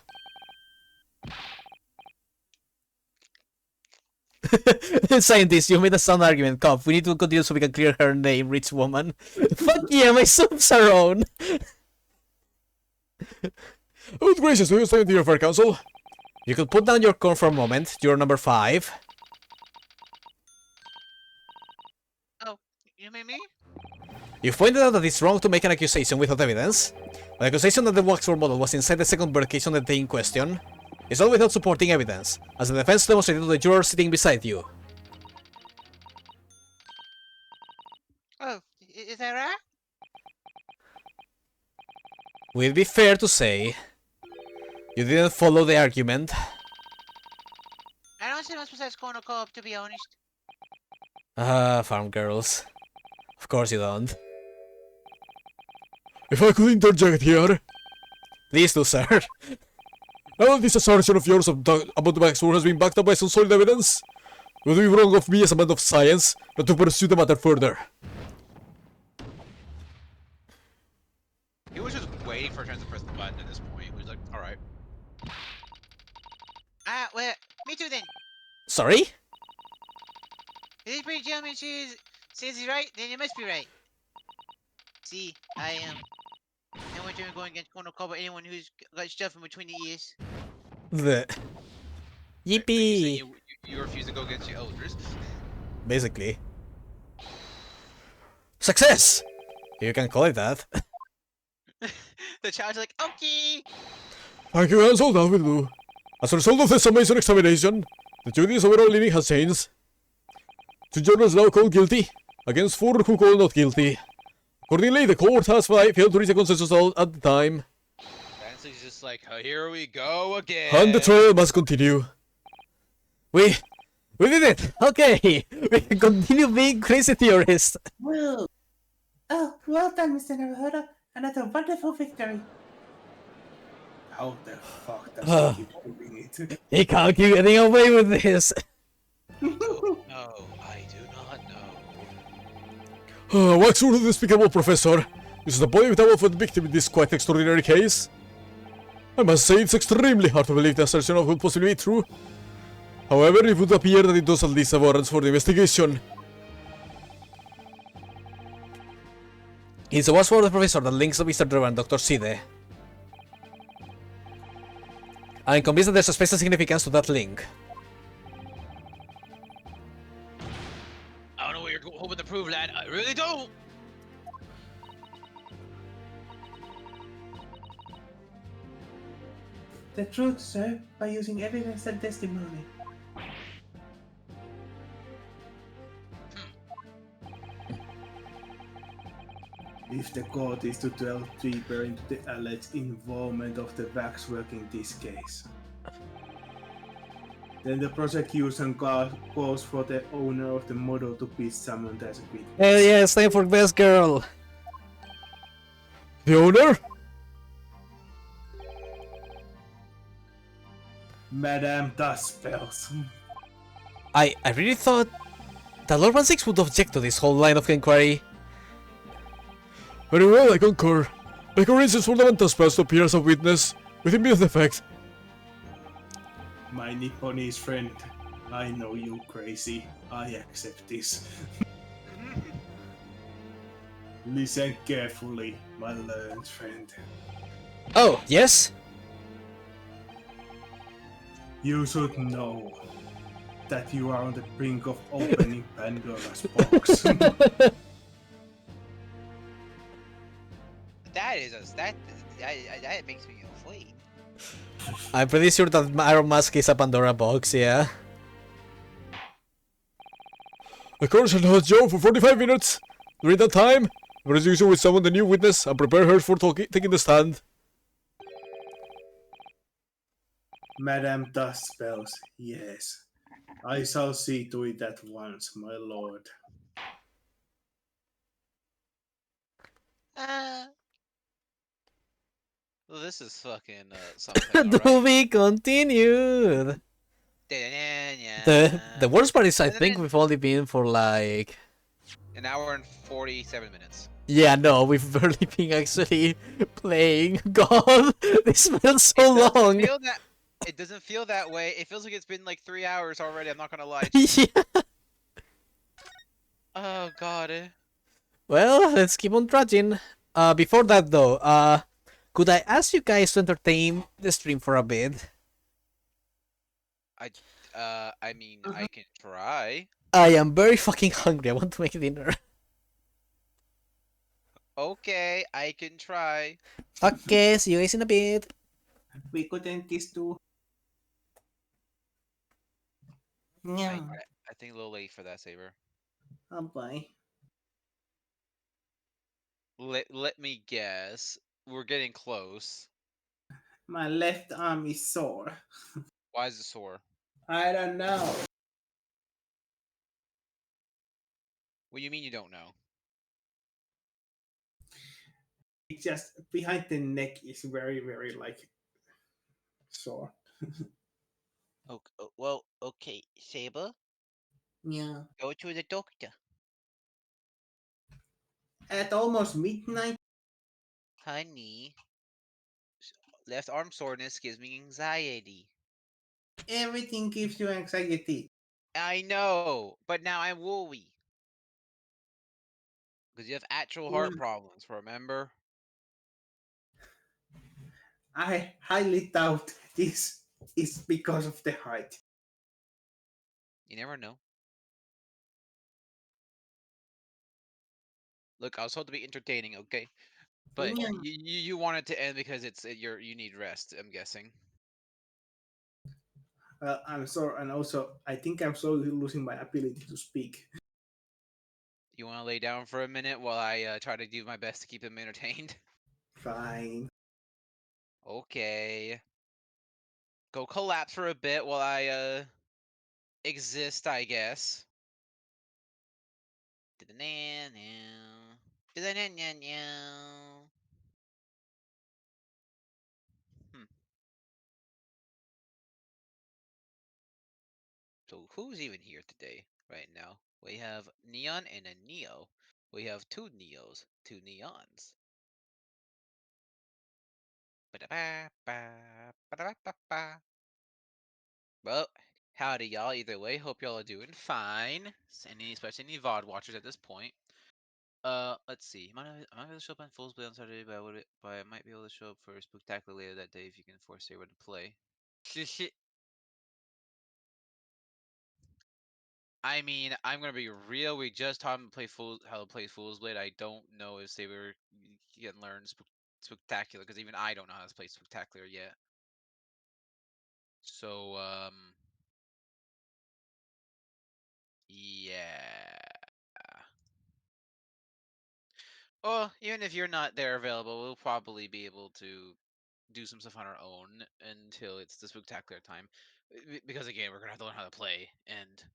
Scientist, you made a sound argument. Cop, we need to continue so we can clear her name, rich woman. Fuck yeah, my soup's are on. Oh, gracious, do you stand here for counsel? You could put down your corn for a moment. You're number 5. Oh, you mean me? You've pointed out that it's wrong to make an accusation without evidence. The accusation that the waxwork model was inside the second bird case on the day in question is all without supporting evidence, as the defense demonstrated to the juror sitting beside you. Oh, is that right? Will it be fair to say you didn't follow the argument? I don't see much besides corner co-op, to be honest. Farm girls. Of course you don't. If I could interject here. Please do, sir. Now that this assertion of yours about the waxwork has been backed up by some solid evidence, would it be wrong of me as a man of science not to pursue the matter further? He was just waiting for a chance to press the button at this point. He was like, alright. Ah, well, me too then. Sorry? If this pretty gentleman says he's right, then it must be right. See, I am. No one going against corner co-op, anyone who's got stuff in between the ears. Are you saying Yippee! you refuse to go against your elders? Basically. Success! You can call it that. The child's like, okay. Thank you, Hansel, that will do. As a result of this amazing examination, the jury's overall leaning has changed. Two jurors now called guilty, against four who called not guilty. Accordingly, the court has failed to reach a consensus at the time, Ransley's just like, oh, here we go again. and the trial must continue. We did it! Okay! We can continue being crazy theorists. Well, oh, well done, Mr. Naruhodo. Another wonderful victory. How the fuck does he keep doing it? He can't keep getting away with this. No, I do not know. What sort of despicable professor? Is the boy without for the victim in this quite extraordinary case? I must say it's extremely hard to believe the assertion of could possibly be true. However, it would appear that it does at least have warrants for the investigation. It's the words for the professor that links Mr. Drew and Dr. Side. I'm convinced that there's a special significance to that link. I don't know what you're hoping to prove, lad. I really don't. The truth, sir, by using evidence and testimony. If the court is to delve deeper into the alleged involvement of the waxwork in this case, then the prosecution calls for the owner of the model to be summoned as a witness. Hell yeah, it's time for best girl. The owner? Madame Dustspells. I really thought that Lord 16 would object to this whole line of inquiry. Very well, I concur. Make arrangements for the mental spells to appear as a witness, with immediate effect. My Nipponese friend, I know you crazy. I accept this. Listen carefully, my learned friend. Oh, yes? You should know that you are on the brink of opening Pandora's box. That makes me afraid. I'm pretty sure that Iron Mask is a Pandora box, yeah. The court shall hold Joe for 45 minutes. During that time, the prosecution will summon the new witness and prepare her for taking the stand. Madame Dustspells, yes. I shall see to it at once, my lord. Well, this is fucking something. To Alright. be continued. The worst part is I think we've only been for like... An hour and 47 minutes. Yeah, no, we've barely been actually playing. God, this feels so long. It doesn't feel that way. It feels like it's been like 3 hours already. I'm not gonna lie. Yeah. Oh god. Well, let's keep on trudging. Before that though, could I ask you guys to entertain the stream for a bit? I mean, I can try. I am very fucking hungry. I want to make dinner. Okay, I can try. Okay, see you guys in a bit. We couldn't this too. Yeah. I think a little late for that, Saber. Oh boy. Let me guess. We're getting close. My left arm is sore. Why is it sore? I don't know. What do you mean you don't know? It's just behind the neck is very, very like sore. Well, okay, Saber, Yeah. go to the doctor. At almost midnight. Honey, left arm soreness gives me anxiety. Everything gives you anxiety. I know, but now I'm worried. Because you have actual heart problems, remember? I highly doubt this is because of the height. You never know. Look, I was told to be entertaining, okay? But Yeah. you want it to end because you need rest. I'm guessing. I'm sorry, and also I think I'm slowly losing my ability to speak. You want to lay down for a minute while I try to do my best to keep them entertained? Fine. Okay. Go collapse for a bit while I exist, I guess. Hmm. So who's even here today? Right now, we have Neon and a Neo. We have two Neos, two Neons. Ba-da-ba-ba, ba-da-ba-ba-ba. Well, howdy y'all. Either way, hope y'all are doing fine. Especially any VOD watchers at this point. Let's see. I might be able to show up on Fool's Play on Saturday, but I might be able to show up for Spooktacular later that day if you can force everyone to play. I mean, I'm gonna be real. We just taught him to play how to play Fool's Blade. I don't know if they were can learn Spooktacular because even I don't know how to play Spooktacular yet. So yeah. Well, even if you're not there available, we'll probably be able to do some stuff on our own until it's the Spooktacular time. Because again, we're gonna have to learn how to play, and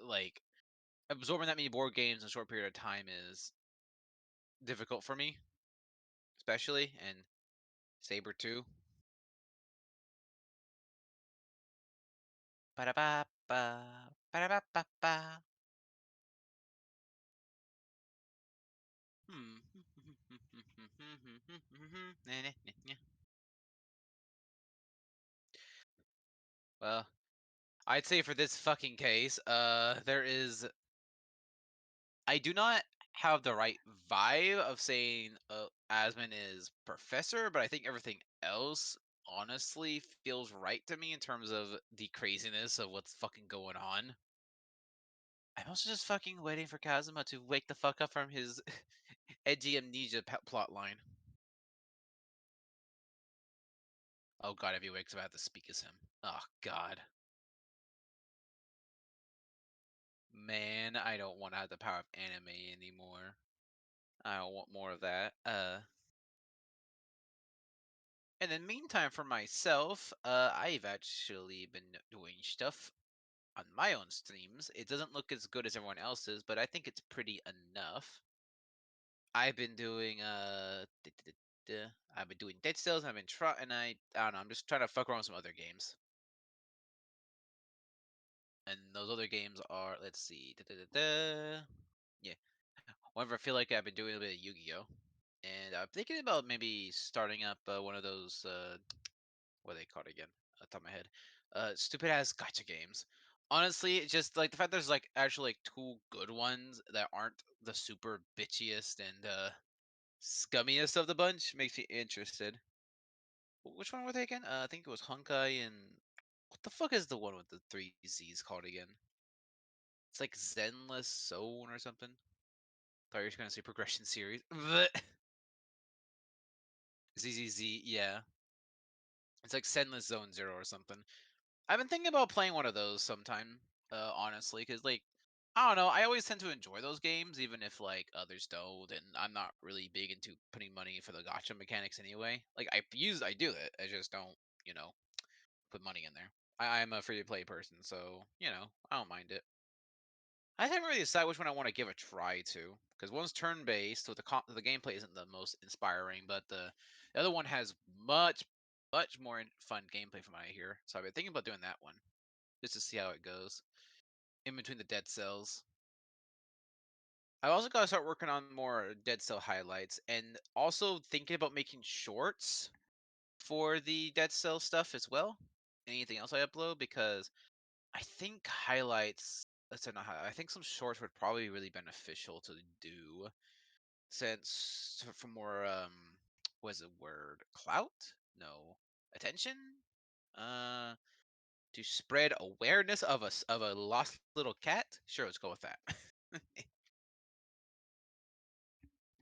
like absorbing that many board games in a short period of time is difficult for me, especially, and Saber too. Ba-da-ba-ba, ba-da-ba-ba-ba. Hmm. Well, I'd say for this fucking case, there is. I do not have the right vibe of saying Asmon is professor, but I think everything else honestly feels right to me in terms of the craziness of what's fucking going on. I'm also just fucking waiting for Kazuma to wake the fuck up from his edgy amnesia plot line. Oh god, if he wakes up, I have to speak as him. Oh god. Man, I don't want to have the power of anime anymore. I don't want more of that. And then meantime for myself, I've actually been doing stuff on my own streams. It doesn't look as good as everyone else's, but I think it's pretty enough. I've been doing I've been doing Dead Cells. I've been trying, and I don't know. I'm just trying to fuck around with some other games. And those other games are, let's see, yeah. Whenever I feel like I've been doing a bit of Yu-Gi-Oh, and I'm thinking about maybe starting up one of those what are they called again? Off the top of my head, stupid ass gotcha games. Honestly, it's just like the fact there's like actually like two good ones that aren't the super bitchiest and scummiest of the bunch makes me interested. Which one were they again? I think it was Honkai and what the fuck is the one with the three Z's called again? It's like Zenless Zone or something. Thought you were gonna say progression series. ZZZ, yeah. It's like Zenless Zone Zero or something. I've been thinking about playing one of those sometime, honestly, because like I don't know, I always tend to enjoy those games, even if like others don't, and I'm not really big into putting money for the gotcha mechanics anyway. Like I do it, I just don't, you know, put money in there. I'm a free to play person, so you know, I don't mind it. I haven't really decided which one I want to give a try to, because one's turn-based, so the gameplay isn't the most inspiring, but the other one has much more fun gameplay from what I hear. So I've been thinking about doing that one just to see how it goes in between the Dead Cells. I've also got to start working on more Dead Cell highlights, and also thinking about making shorts for the Dead Cell stuff as well. Anything else I upload, because I think highlights. Let's say not highlights. I think some shorts would probably be really beneficial to do, since for more what is the word, clout? No, attention. Uh, to spread awareness of a lost little cat, sure, let's go with that.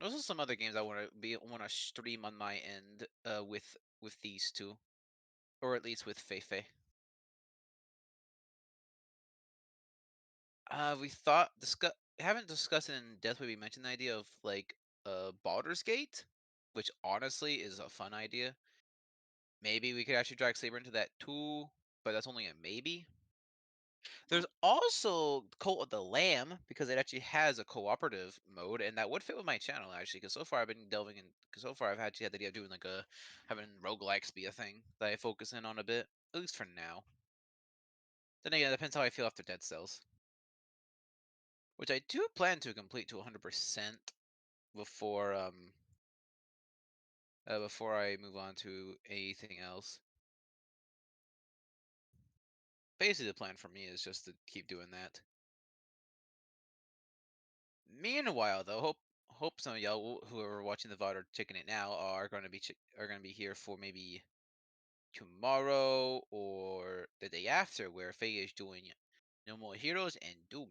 Those are some other games I want to stream on my end with these two, or at least with Feifei. We haven't discussed it in depth, but we mentioned the idea of like Baldur's Gate, which honestly is a fun idea. Maybe we could actually drag Saber into that too, but that's only a maybe. There's also Cult of the Lamb, because it actually has a cooperative mode, and that would fit with my channel actually. Because so far I've been delving in. Because so far I've actually had the idea of doing like having roguelikes be a thing that I focus in on a bit, at least for now. Then again, it depends how I feel after Dead Cells, which I do plan to complete to 100% before before I move on to anything else. Basically, the plan for me is just to keep doing that. Meanwhile, though, hope some of y'all who are watching the VOD or checking it now are going to be here for maybe tomorrow or the day after, where Faye is doing No More Heroes and Doom.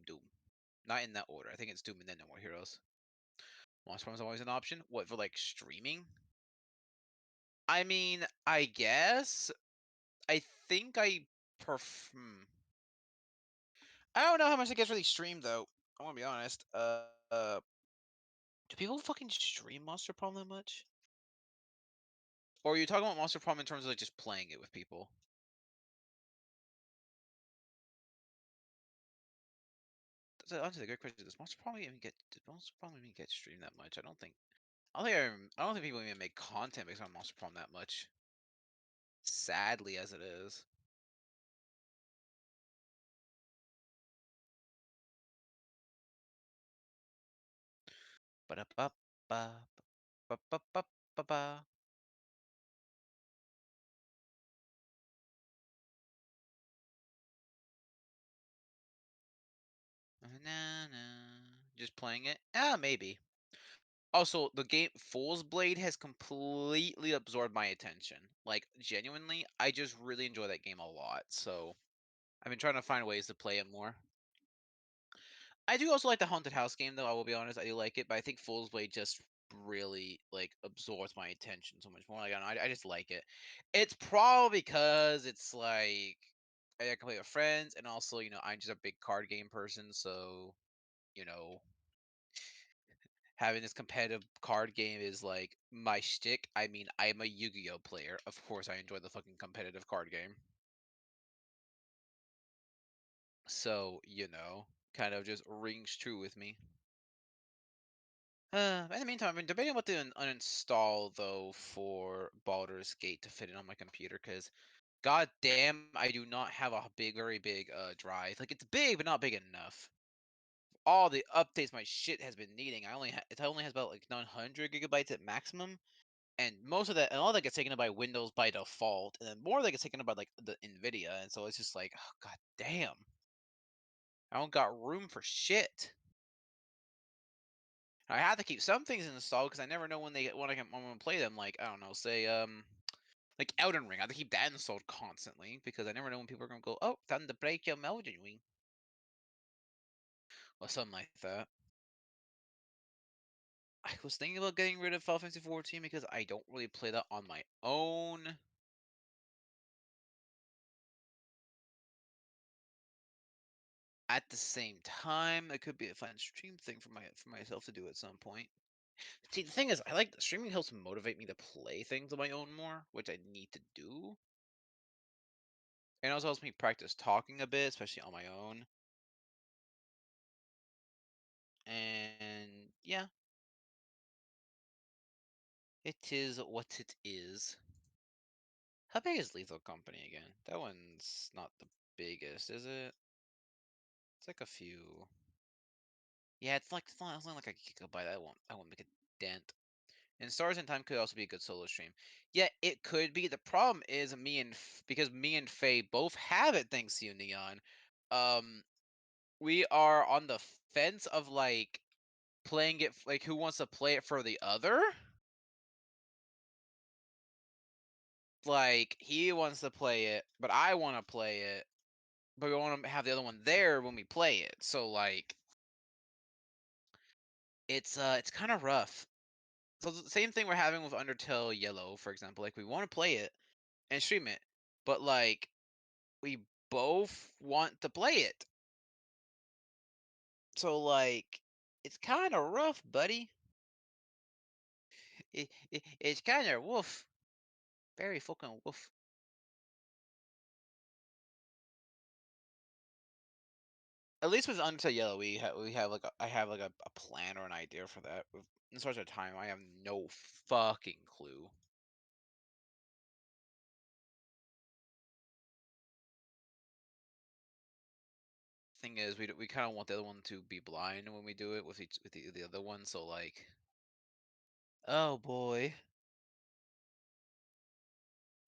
Not in that order. I think it's Doom and then No More Heroes. Monster Farm is always an option. What, for like streaming? I mean, I guess. I think I I don't know how much it gets really streamed though. I want to be honest. Do people fucking stream Monster Problem that much? Or are you talking about Monster Problem in terms of like just playing it with people? That's honestly a great question. Does Monster Problem even get streamed that much? I don't think. I don't think people even make content based on Monster Problem that much. Sadly, as it is. Ba-da-ba-ba-ba-ba-ba-ba. Just playing it? Maybe. Also, the game Fool's Blade has completely absorbed my attention. Like, genuinely, I just really enjoy that game a lot. So, I've been trying to find ways to play it more. I do also like the Haunted House game, though. I will be honest, I do like it, but I think Fool's Blade just really like absorbs my attention so much more. Like, I just like it. It's probably because it's like I can play with friends, and also I'm just a big card game person, so you know having this competitive card game is like my shtick. I mean, I'm a Yu-Gi-Oh player. Of course, I enjoy the fucking competitive card game. So, kind of just rings true with me. In the meantime, I've been debating what to uninstall though for Baldur's Gate to fit it on my computer, because god damn, I do not have a very big drive. Like, it's big, but not big enough. All the updates my shit has been needing, it only has about like 900 gigabytes at maximum, and most of that, and all that gets taken up by Windows by default, and then more of that gets taken up by like the Nvidia, and so it's just like, oh, god damn, I don't got room for shit. I have to keep some things installed because I never know when I can play them. Like, I don't know, say like Elden Ring. I have to keep that installed constantly because I never know when people are gonna go, oh, time to break your Elden Ring, or something like that. I was thinking about getting rid of Final Fantasy 14 because I don't really play that on my own. At the same time, it could be a fun stream thing for myself to do at some point. See, the thing is, I like streaming helps motivate me to play things on my own more, which I need to do. And also helps me practice talking a bit, especially on my own. And yeah, it is what it is. How big is Lethal Company again? That one's not the biggest, is it? It's like a few. Yeah, it's only like a gigabyte. I won't make a dent. And Stars in Time could also be a good solo stream. Yeah, it could be. The problem is because me and Faye both have it, thanks to you, Neon. We are on the fence of like playing it, like who wants to play it for the other. Like, he wants to play it, but I want to play it. but we want to have the other one there when we play it. So like, it's kind of rough. So the same thing we're having with Undertale Yellow, for example. Like we want to play it and stream it, but like we both want to play it. So like, it's kind of rough, buddy. It's kind of woof, very fucking woof. At least with Undertale Yellow, we have like I have like a plan or an idea for that. With in such a time, I have no fucking clue. Thing is, we kind of want the other one to be blind when we do it with the other one. So like, oh boy.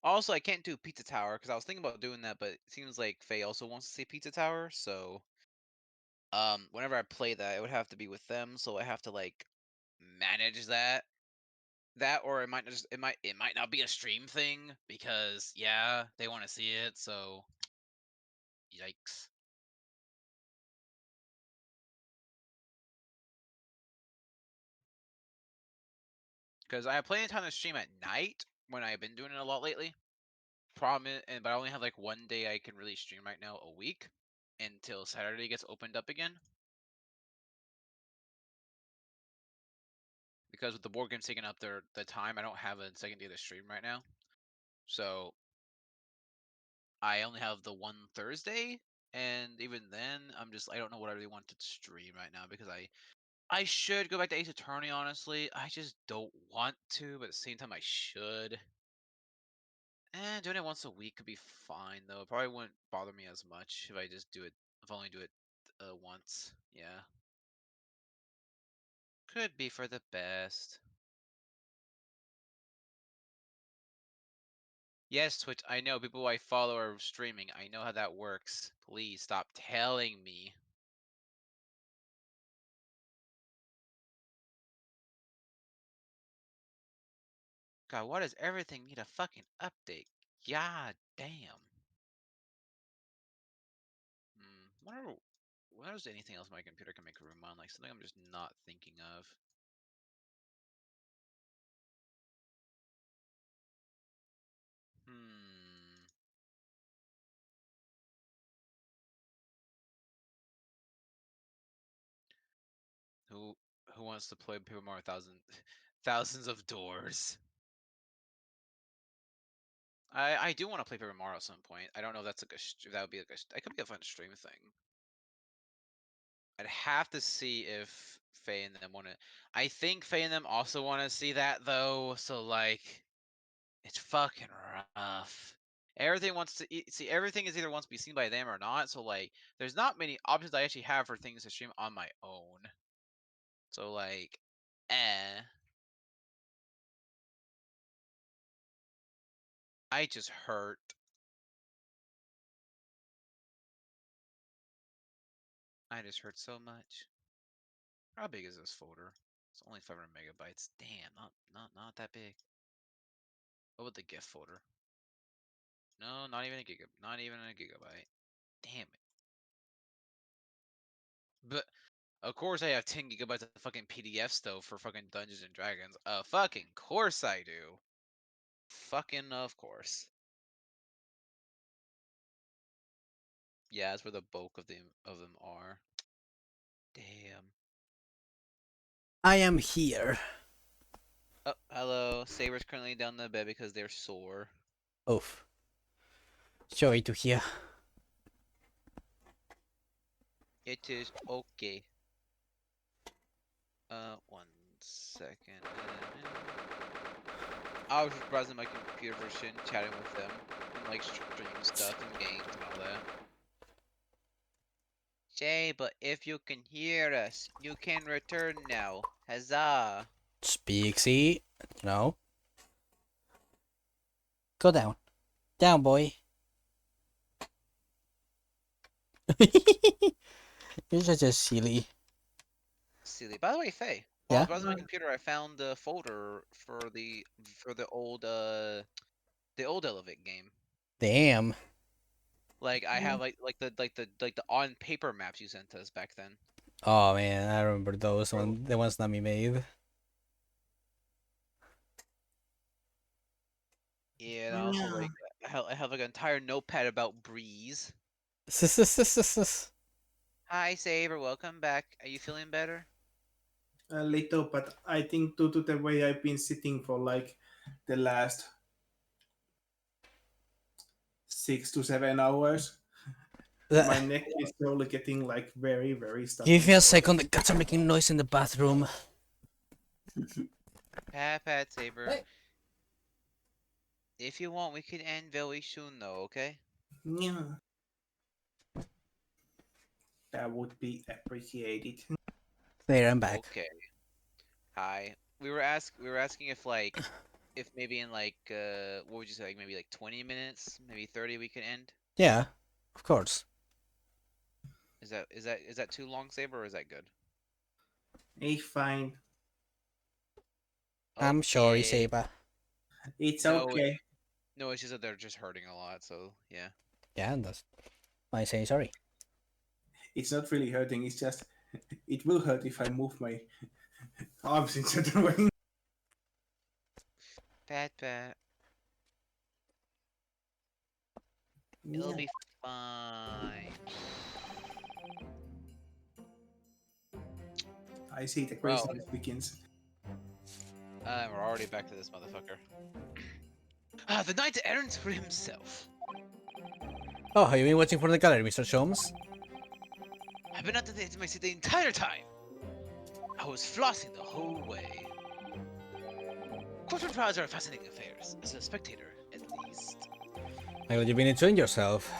Also, I can't do Pizza Tower because I was thinking about doing that, but it seems like Faye also wants to see Pizza Tower. So whenever I play that, it would have to be with them. So I have to like manage that, or it might not be a stream thing because yeah, they want to see it. So yikes. Because I have plenty of time to stream at night when I've been doing it a lot lately. Problem is, but I only have like one day I can really stream right now a week until Saturday gets opened up again. Because with the board games taking up the time, I don't have a second day to stream right now. So I only have the one Thursday, and even then, I don't know what I really want to stream right now because I should go back to Ace Attorney. Honestly, I just don't want to, but at the same time, I should. And doing it once a week could be fine though. It probably wouldn't bother me as much if I just do it. If I only do it once, yeah. Could be for the best. Yes, Twitch, I know people I follow are streaming. I know how that works. Please stop telling me. God, why does everything need a fucking update? God damn. Wonder what is anything else my computer can make room on? Like something I'm just not thinking of. Hmm. Who who wants to play Paper Mario thousands of doors? I do want to play Paper Mario at some point. I don't know if that's like that would be like that could be a fun stream thing. I'd have to see if Faye and them want to. I think Faye and them also want to see that though. So like, it's fucking rough. Everything wants to see. Everything is either wants to be seen by them or not. So like, there's not many options I actually have for things to stream on my own. So like, eh. I just hurt. I just hurt so much. How big is this folder? It's only 500 megabytes. Damn, not that big. What about the GIF folder? No, not even a gigabyte. Damn it. But of course I have 10 gigabytes of fucking PDFs though for fucking Dungeons and Dragons. Fucking course I do. Fucking of course. Yeah, that's where the bulk of them are. Damn. I am here. Oh, hello. Saber's currently down the bed because they're sore. Oof. Sorry to hear. It is okay. 1 second. I was just browsing my computer version, chatting with them, and like stream stuff and games and all that. Jay, but if you can hear us, you can return now. Huzzah! Speaksy. No. Go down. Down, boy. You're such a silly. Silly. By the way, Faye, while I Yeah? was browsing my computer, I found the folder for the old Elevate game. Damn. Like I have like the on paper maps you sent us back then. Oh man, I remember those the ones Nami made. Yeah, and also like I have like an entire notepad about Breeze. Hi Saber, welcome back. Are you feeling better? A little, but I think due to the way I've been sitting for like the last 6 to 7 hours, my neck is slowly getting like very, very stuck. Give me a second, the cats are making noise in the bathroom. Pat Saber. Hey. If you want, we can end very soon though, okay? Yeah, that would be appreciated. There, I'm back. Okay. Hi. We were asking if maybe in like what would you say, like maybe like 20 minutes, maybe 30 we can end? Yeah, of course. Is that too long, Saber, or is that good? It's fine. I'm sorry, Okay. Seba. It's No, okay. no, it's just that they're just hurting a lot, so yeah. Yeah, that's why I say sorry. It's not really hurting. It's just it will hurt if I move my arms in certain way. Pat. It'll Yeah. be fine. I see the Well, craziness begins. we're already back to this motherfucker. Ah, the knight errant for himself. Oh, have you been watching from the gallery, Mr. Sholmes? I've been at the my seat the entire time. I was flossing the whole way. Courtroom trials are fascinating affairs, as a spectator, at least. I'm glad you've been enjoying yourself.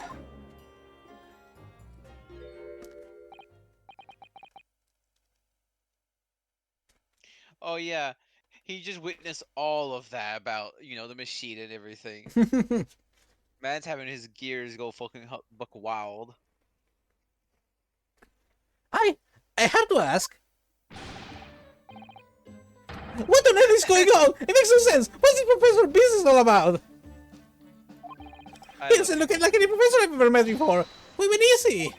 Oh yeah, he just witnessed all of that about the machine and everything. Man's having his gears go fucking buck wild. I have to ask. What on earth is going on? It makes no sense. What's this professor business all about? He doesn't look like any professor I've ever met before. Wait, when is he?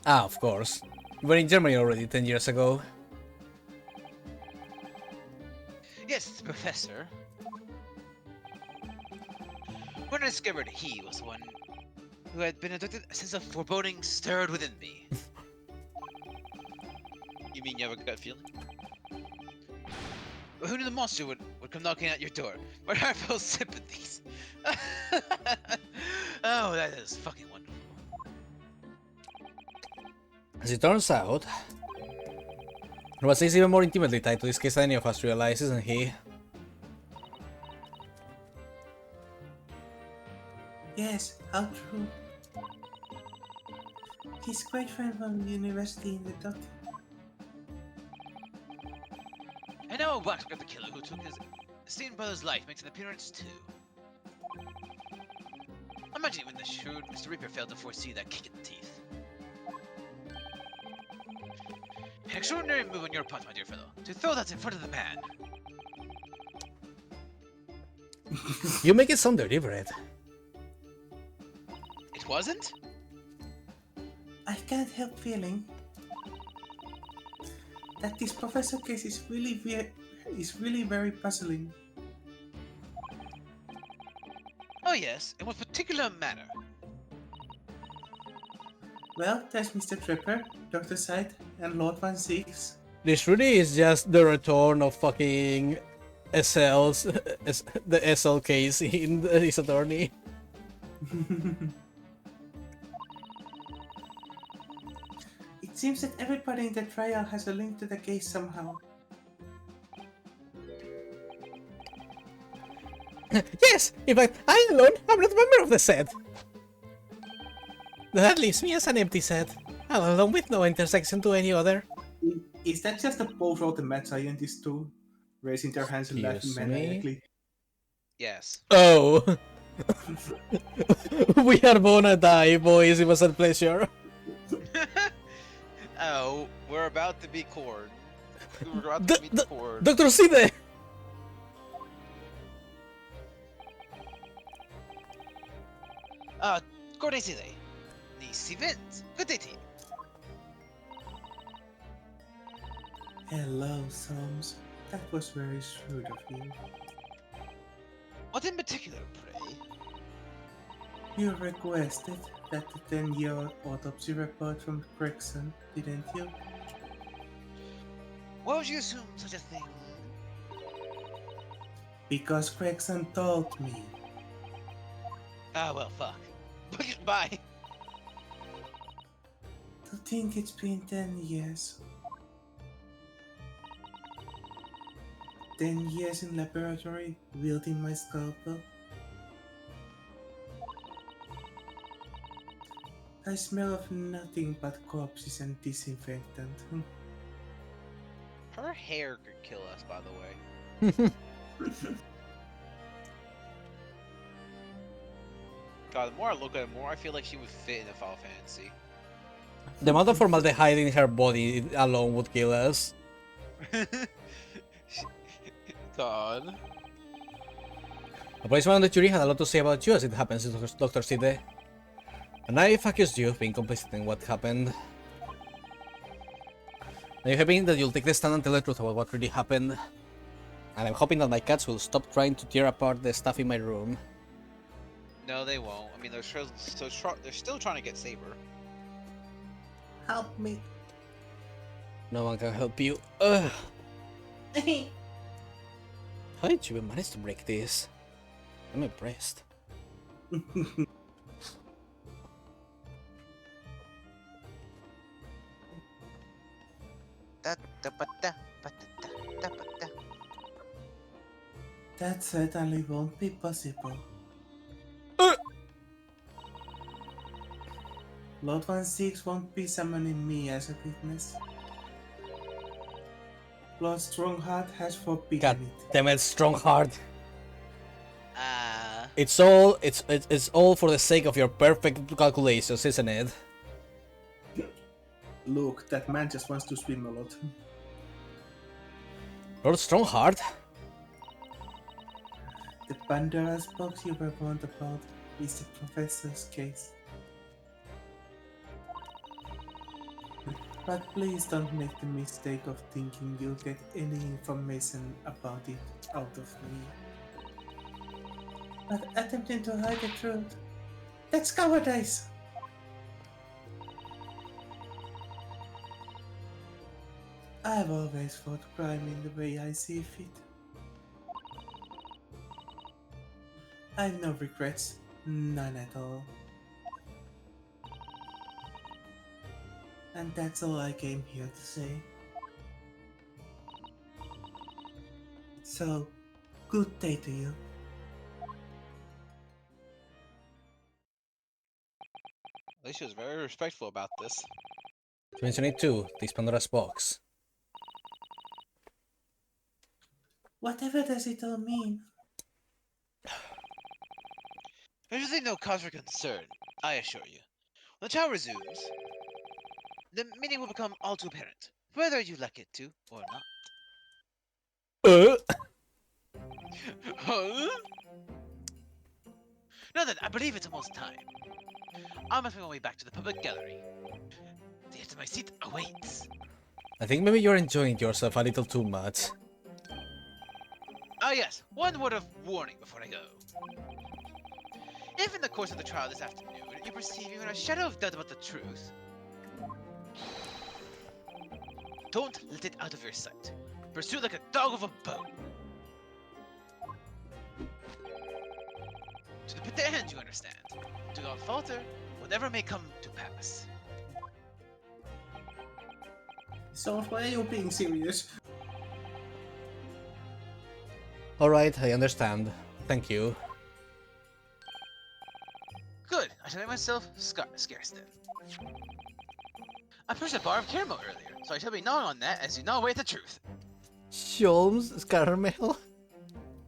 Ah, of course. We were in Germany already 10 years ago. Yes, Professor. When I discovered he was the one who had been abducted, a sense of foreboding stirred within me. You mean you have a gut feeling? But who knew the monster would come knocking at your door? My heart felt sympathies. Oh, that is fucking wonderful. As it turns out, Ross is even more intimately tied to this case than any of us realize, isn't he? Yes, how true. He's quite friend from the university in the top. And now a waxwork the killer who took his esteemed brother's life makes an appearance too. Imagine when the shrewd Mr. Reaper failed to foresee that kick in the teeth. An extraordinary move on your part, my dear fellow, to throw that in front of the man. You make it sound deliberate. It wasn't? I can't help feeling that this professor case is really very puzzling. Oh yes, in what particular manner? Well, there's Mr. Tripper, Dr. Sight, and Lord Van Six. This really is just the return of fucking SL's, the SL case in his attorney. It seems that everybody in the trial has a link to the case somehow. Yes, in fact, I alone am not a member of the set. That leaves me as an empty set, all alone with no intersection to any other. Is that just a pose of the mad scientists too? Raising their hands and laughing Excuse me? maniacally. Yes. Oh. We are gonna die, boys. It was a pleasure. Oh, we're about to be cord. We're about to meet the cord. Dr. Side! Cornesile. Nice event. Good day to you. Hello, Soms. That was very shrewd of you. What in particular, pray? You requested that the 10-year autopsy report from Gregson, didn't you? Why would you assume such a thing? Because Gregson told me. Ah, well, fuck. Bye. To think it's been 10 years. 10 years in laboratory, wielding my scalpel. I smell of nothing but corpses and disinfectant. Her hair could kill us, by the way. God, the more I look at it, the more I feel like she would fit in a Final Fantasy. The amount of formaldehyde in her body alone would kill us. God. The policeman on the jury had a lot to say about you, as it happens in Dr. Side. And I've accused you of being complicit in what happened. Now you're hoping that you'll take the stand and tell the truth about what really happened. And I'm hoping that my cats will stop trying to tear apart the stuff in my room. No, they won't. I mean, they're still trying to get Saber. Help me. No one can help you. Ugh. How did you manage to break this? I'm impressed. That certainly won't be possible. Lord 1-6 won't be summoning me as a witness. Lord Strongheart has forbidden God it. damn it, Strongheart. Ah. It's all for the sake of your perfect calculations, isn't it? Look, that man just wants to swim a lot. Lord Strongheart? The Pandora's box you were warned about is the professor's case. But please don't make the mistake of thinking you'll get any information about it out of me. But attempting to hide the truth, that's cowardice! I've always fought crime in the way I see fit. I've no regrets, none at all. And that's all I came here to say. So, good day to you. At least she was very respectful about this. 2022, this Pandora's box. Whatever does it all mean? There's really no cause for concern, I assure you. When the trial resumes, the meaning will become all too apparent, whether you like it to or not. Huh? Now then, I believe it's almost time. I must make my way back to the public gallery. The edge of my seat awaits. I think maybe you're enjoying yourself a little too much. Ah yes, one word of warning before I go. If in the course of the trial this afternoon you perceive even a shadow of doubt about the truth, don't let it out of your sight. Pursue it like a dog with a bone. To the bitter end, you understand. Do not falter, whatever may come to pass. So why are you being serious? Alright, I understand. Thank you. Good, I shall make myself scarce then. I pushed a bar of caramel earlier, so I shall be gnawing on that as you gnaw away at the truth. Sholmes, caramel?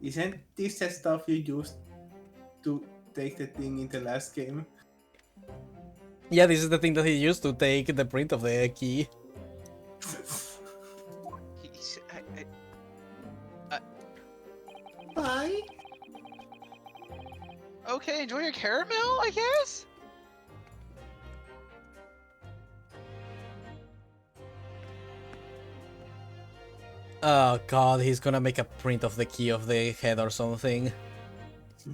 Isn't this the stuff you used to take the thing in the last game? Yeah, this is the thing that he used to take the print of the key. Bye? Okay, enjoy your caramel, I guess? Oh god, he's gonna make a print of the key of the head or something. Oh,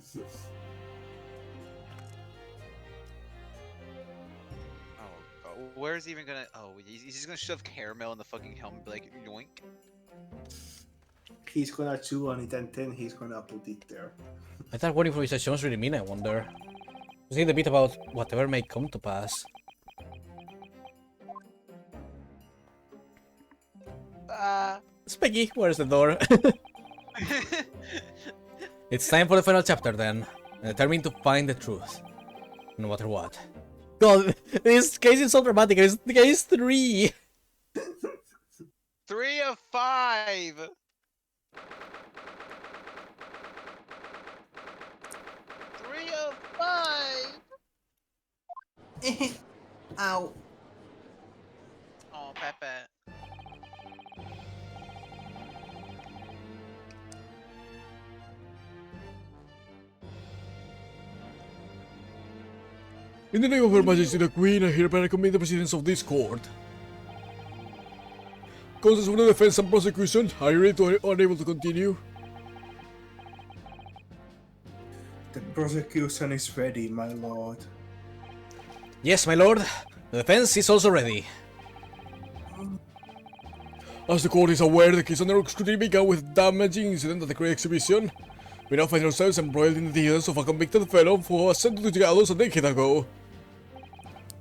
God. Where's he even gonna... Oh, he's just gonna shove caramel in the fucking helmet and be like, yoink. He's gonna chew on it and then he's gonna put it there. I thought what improvisations really mean, I wonder. Was it a bit about whatever may come to pass? Speggy, where's the door? It's time for the final chapter then. I'm determined to find the truth. No matter what. God, this case is so dramatic. It's case 3. 3 of 5! Three of 5! Ow. Oh, Pepe. In the name of Her Majesty the Queen, I hereby commit the proceedings of this court. Counsels for the defense and prosecution, are you ready to unable to continue? The prosecution is ready, my lord. Yes, my lord. The defense is also ready. As the court is aware, the case under scrutiny began with a damaging incident at the Great Exhibition. We now find ourselves embroiled in the details of a convicted felon who was sentenced to gallows a decade ago.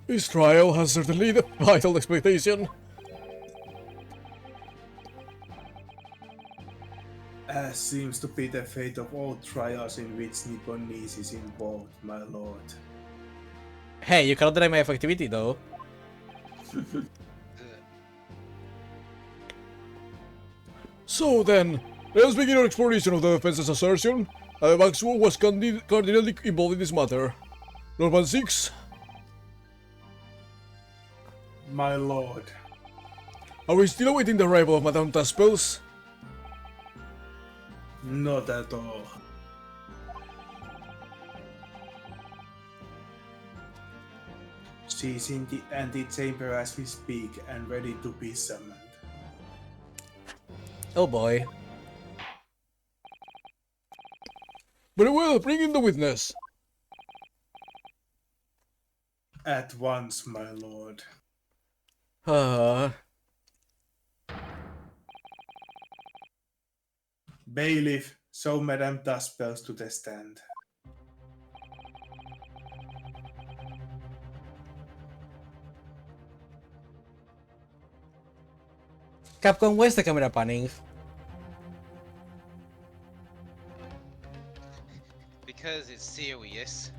His trial has certainly the vital expectation. As seems to be the fate of all trials in which Nipponese is involved, my lord. Hey, you cannot deny my effectivity though. So then, let us begin our exploration of the defense's assertion that Maxwell was cardinally involved in this matter. Norman 6, My lord. are we still awaiting the arrival of Madame Taspels? Not at all. She's in the antechamber as we speak and ready to be summoned. Oh boy. Very well, bring in the witness. At once, my lord. Bailiff, show Madame Taspels to the stand. Capcom, where's the camera panning? Because it's serious.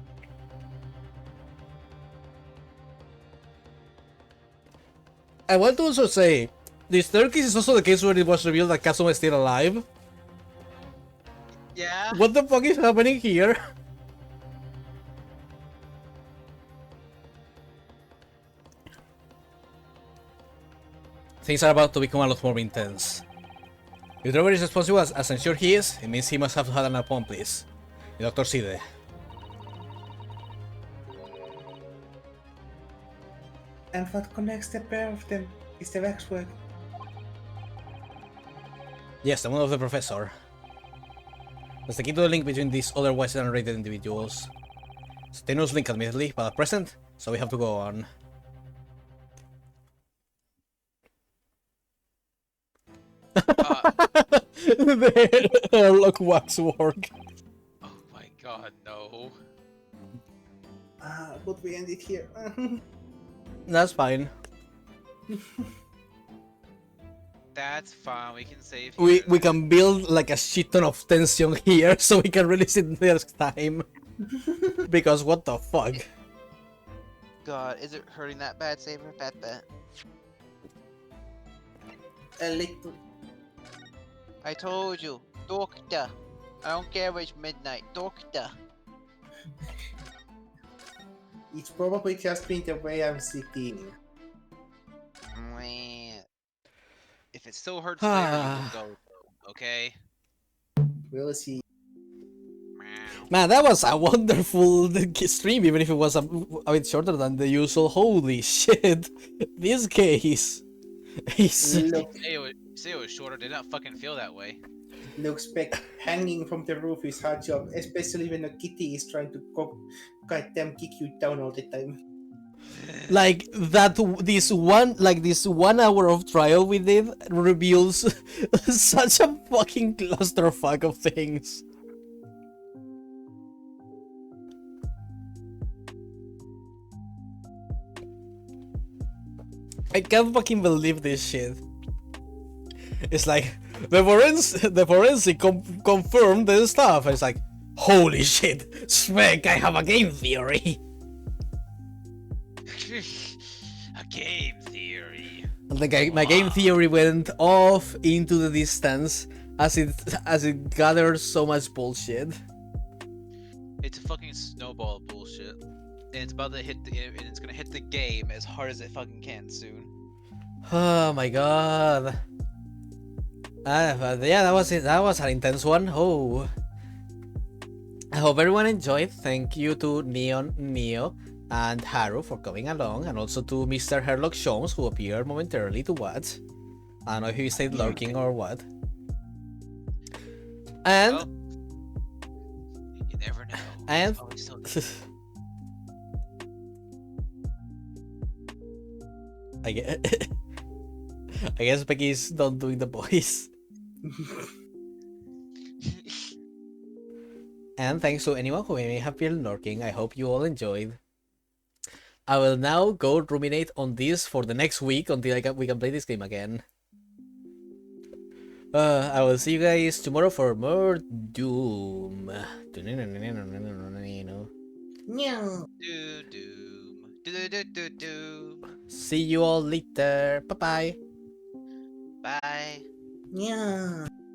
I want to also say, this staircase is also the case where it was revealed that Kazuma is still alive. Yeah? What the fuck is happening here? Things are about to become a lot more intense. If Trevor is responsible as I'm sure he is, it means he must have had an accomplice. The Dr. Side. And what connects the pair of them is the waxwork. Yes, the one of the professor. That's the key to the link between these otherwise unrated individuals. It's a tenuous link admittedly, but at present, so we have to go on. The airlock waxwork. Oh my god, no. But we end it here. That's fine. That's fine, we can save We here. can build like a shit ton of tension here so we can release it next time. Because what the fuck? God, is it hurting that bad, Saber? Bet. A little. I told you, doctor. I don't care if it's midnight, doctor. It's probably just been the way I'm sitting. Man. If it still hurts later, you can go, okay? We'll see. Meow. Man, that was a wonderful stream, even if it was a bit shorter than the usual. Holy shit! This case is. Look, Say it was shorter. Did not fucking feel that way. look, Spec, hanging from the roof is hard job, especially when a kitty is trying to goddamn kick you down all the time. Like that, this 1 hour of trial we did reveals such a fucking clusterfuck of things. I can't fucking believe this shit. It's like the forensic confirmed the stuff. It's like, holy shit, Spec, I have a game theory. A game theory. And my game theory went off into the distance as it gathered so much bullshit. It's a fucking snowball of bullshit. And it's about to hit and it's gonna hit the game as hard as it fucking can soon. Oh my god. But yeah, that was it. That was an intense one. Oh. I hope everyone enjoyed. Thank you to Neon Neo and Haru for coming along, and also to Mr. Herlock Sholmes, who appeared momentarily to watch. I don't know if he stayed lurking or what. And Well, you never know. and It's always so- I guess Becky's done doing the voice. And thanks to anyone who may have been lurking. I hope you all enjoyed. I will now go ruminate on this for the next week until we can play this game again. I will see you guys tomorrow for more Doom. No. Doom. Doom. See you all later. Bye bye. Bye. Yeah.